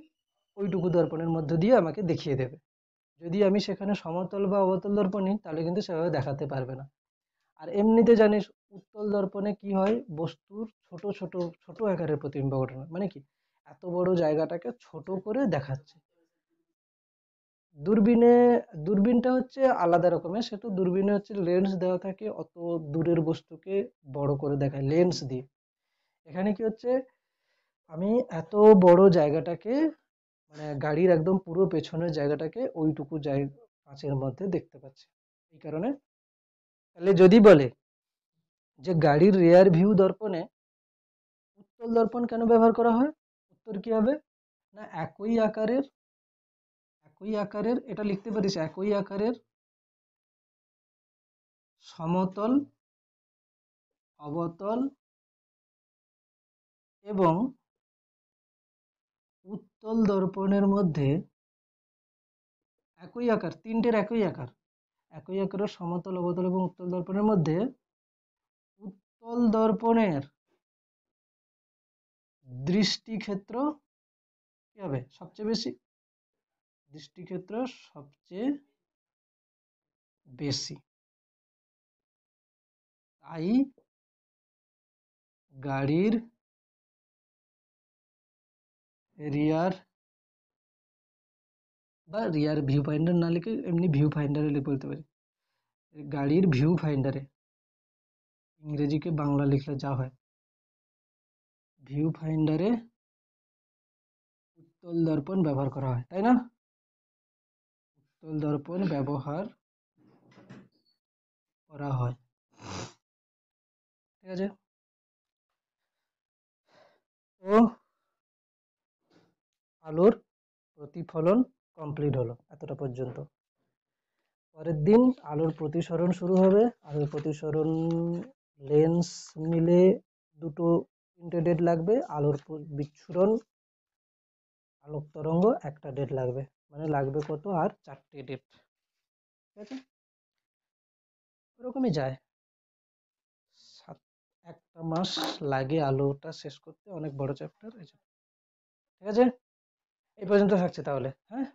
ওইটুকু দর্পণের মধ্য দিয়ে আমাকে দেখিয়ে দেবে। যদি আমি সেখানে সমতল বা অবতল দর্পণ নিই তাহলে কিন্তু সেভাবে দেখাতে পারবে না। আর এমনিতে জানিস উত্তল দর্পণে কি হয়, বস্তুর ছোট ছোট ছোট আকারের প্রতিবিম্ব ঘটনা, মানে কি এত বড় জায়গাটাকে ছোট করে দেখাচ্ছে। দূরবীনে, দূরবীনটা হচ্ছে আলাদা রকমের, সে তো দূরবীনে হচ্ছে লেন্স দেওয়া থাকে, অত দূরের বস্তুকে বড় করে দেখায় লেন্স দিয়ে। এখানে কি হচ্ছে, আমি এত বড় জায়গাটাকে, মানে গাড়ির একদম পুরো পেছনের জায়গাটাকে ওইটুকু জায়গা কাঁচের মধ্যে দেখতে পাচ্ছি। এই কারণে, তাহলে যদি বলে যে গাড়ির রেয়ার ভিউ দর্পণে উত্তল দর্পণ কেন ব্যবহার করা হয়, উত্তর কি হবে না, একই আকারের এটা লিখতে পারিস, একই আকারের সমতল, অবতল এবং উত্তল দর্পণের মধ্যে, একই আকার, তিনটের একই আকারের সমতল, অবতল এবং উত্তল দর্পণের মধ্যে উত্তল দর্পণের দৃষ্টিক্ষেত্র কি হবে সবচেয়ে বেশি, দৃষ্টিক্ষেত্র সবচেয়ে বেশি। তাই গাড়ির রিয়ার বা রিয়ার ভিউ ফাইন্ডার না লিখে এমনি ভিউ ফাইন্ডারে লিখে বলতে পারি, গাড়ির ভিউ ফাইন্ডারে, ইংরেজিকে বাংলা লিখলে যা হয়, ভিউ ফাইন্ডারে উত্তল দর্পণ ব্যবহার করা হয়, তাই না? উত্তল দর্পণ ব্যবহার করা হয়। ঠিক আছে, তো আলোর প্রতিফলন কমপ্লিট হলো এতটা পর্যন্ত। পরের দিন আলোর প্রতিসরণ শুরু হবে। আলোর প্রতিসরণ লেন্স মিলে দুটো তিনটে ডেট লাগবে, আলোর বিচ্ছুরণ আলোক তরঙ্গ একটা ডেট লাগবে, মানে লাগবে কত, আর চারটে ডেট। ঠিক আছে, ওরকমই যায়, সাত, একটা মাস লাগে আলোটা শেষ করতে, অনেক বড় চ্যাপ্টার। ঠিক আছে, এই পর্যন্ত থাকছে তাহলে, হ্যাঁ।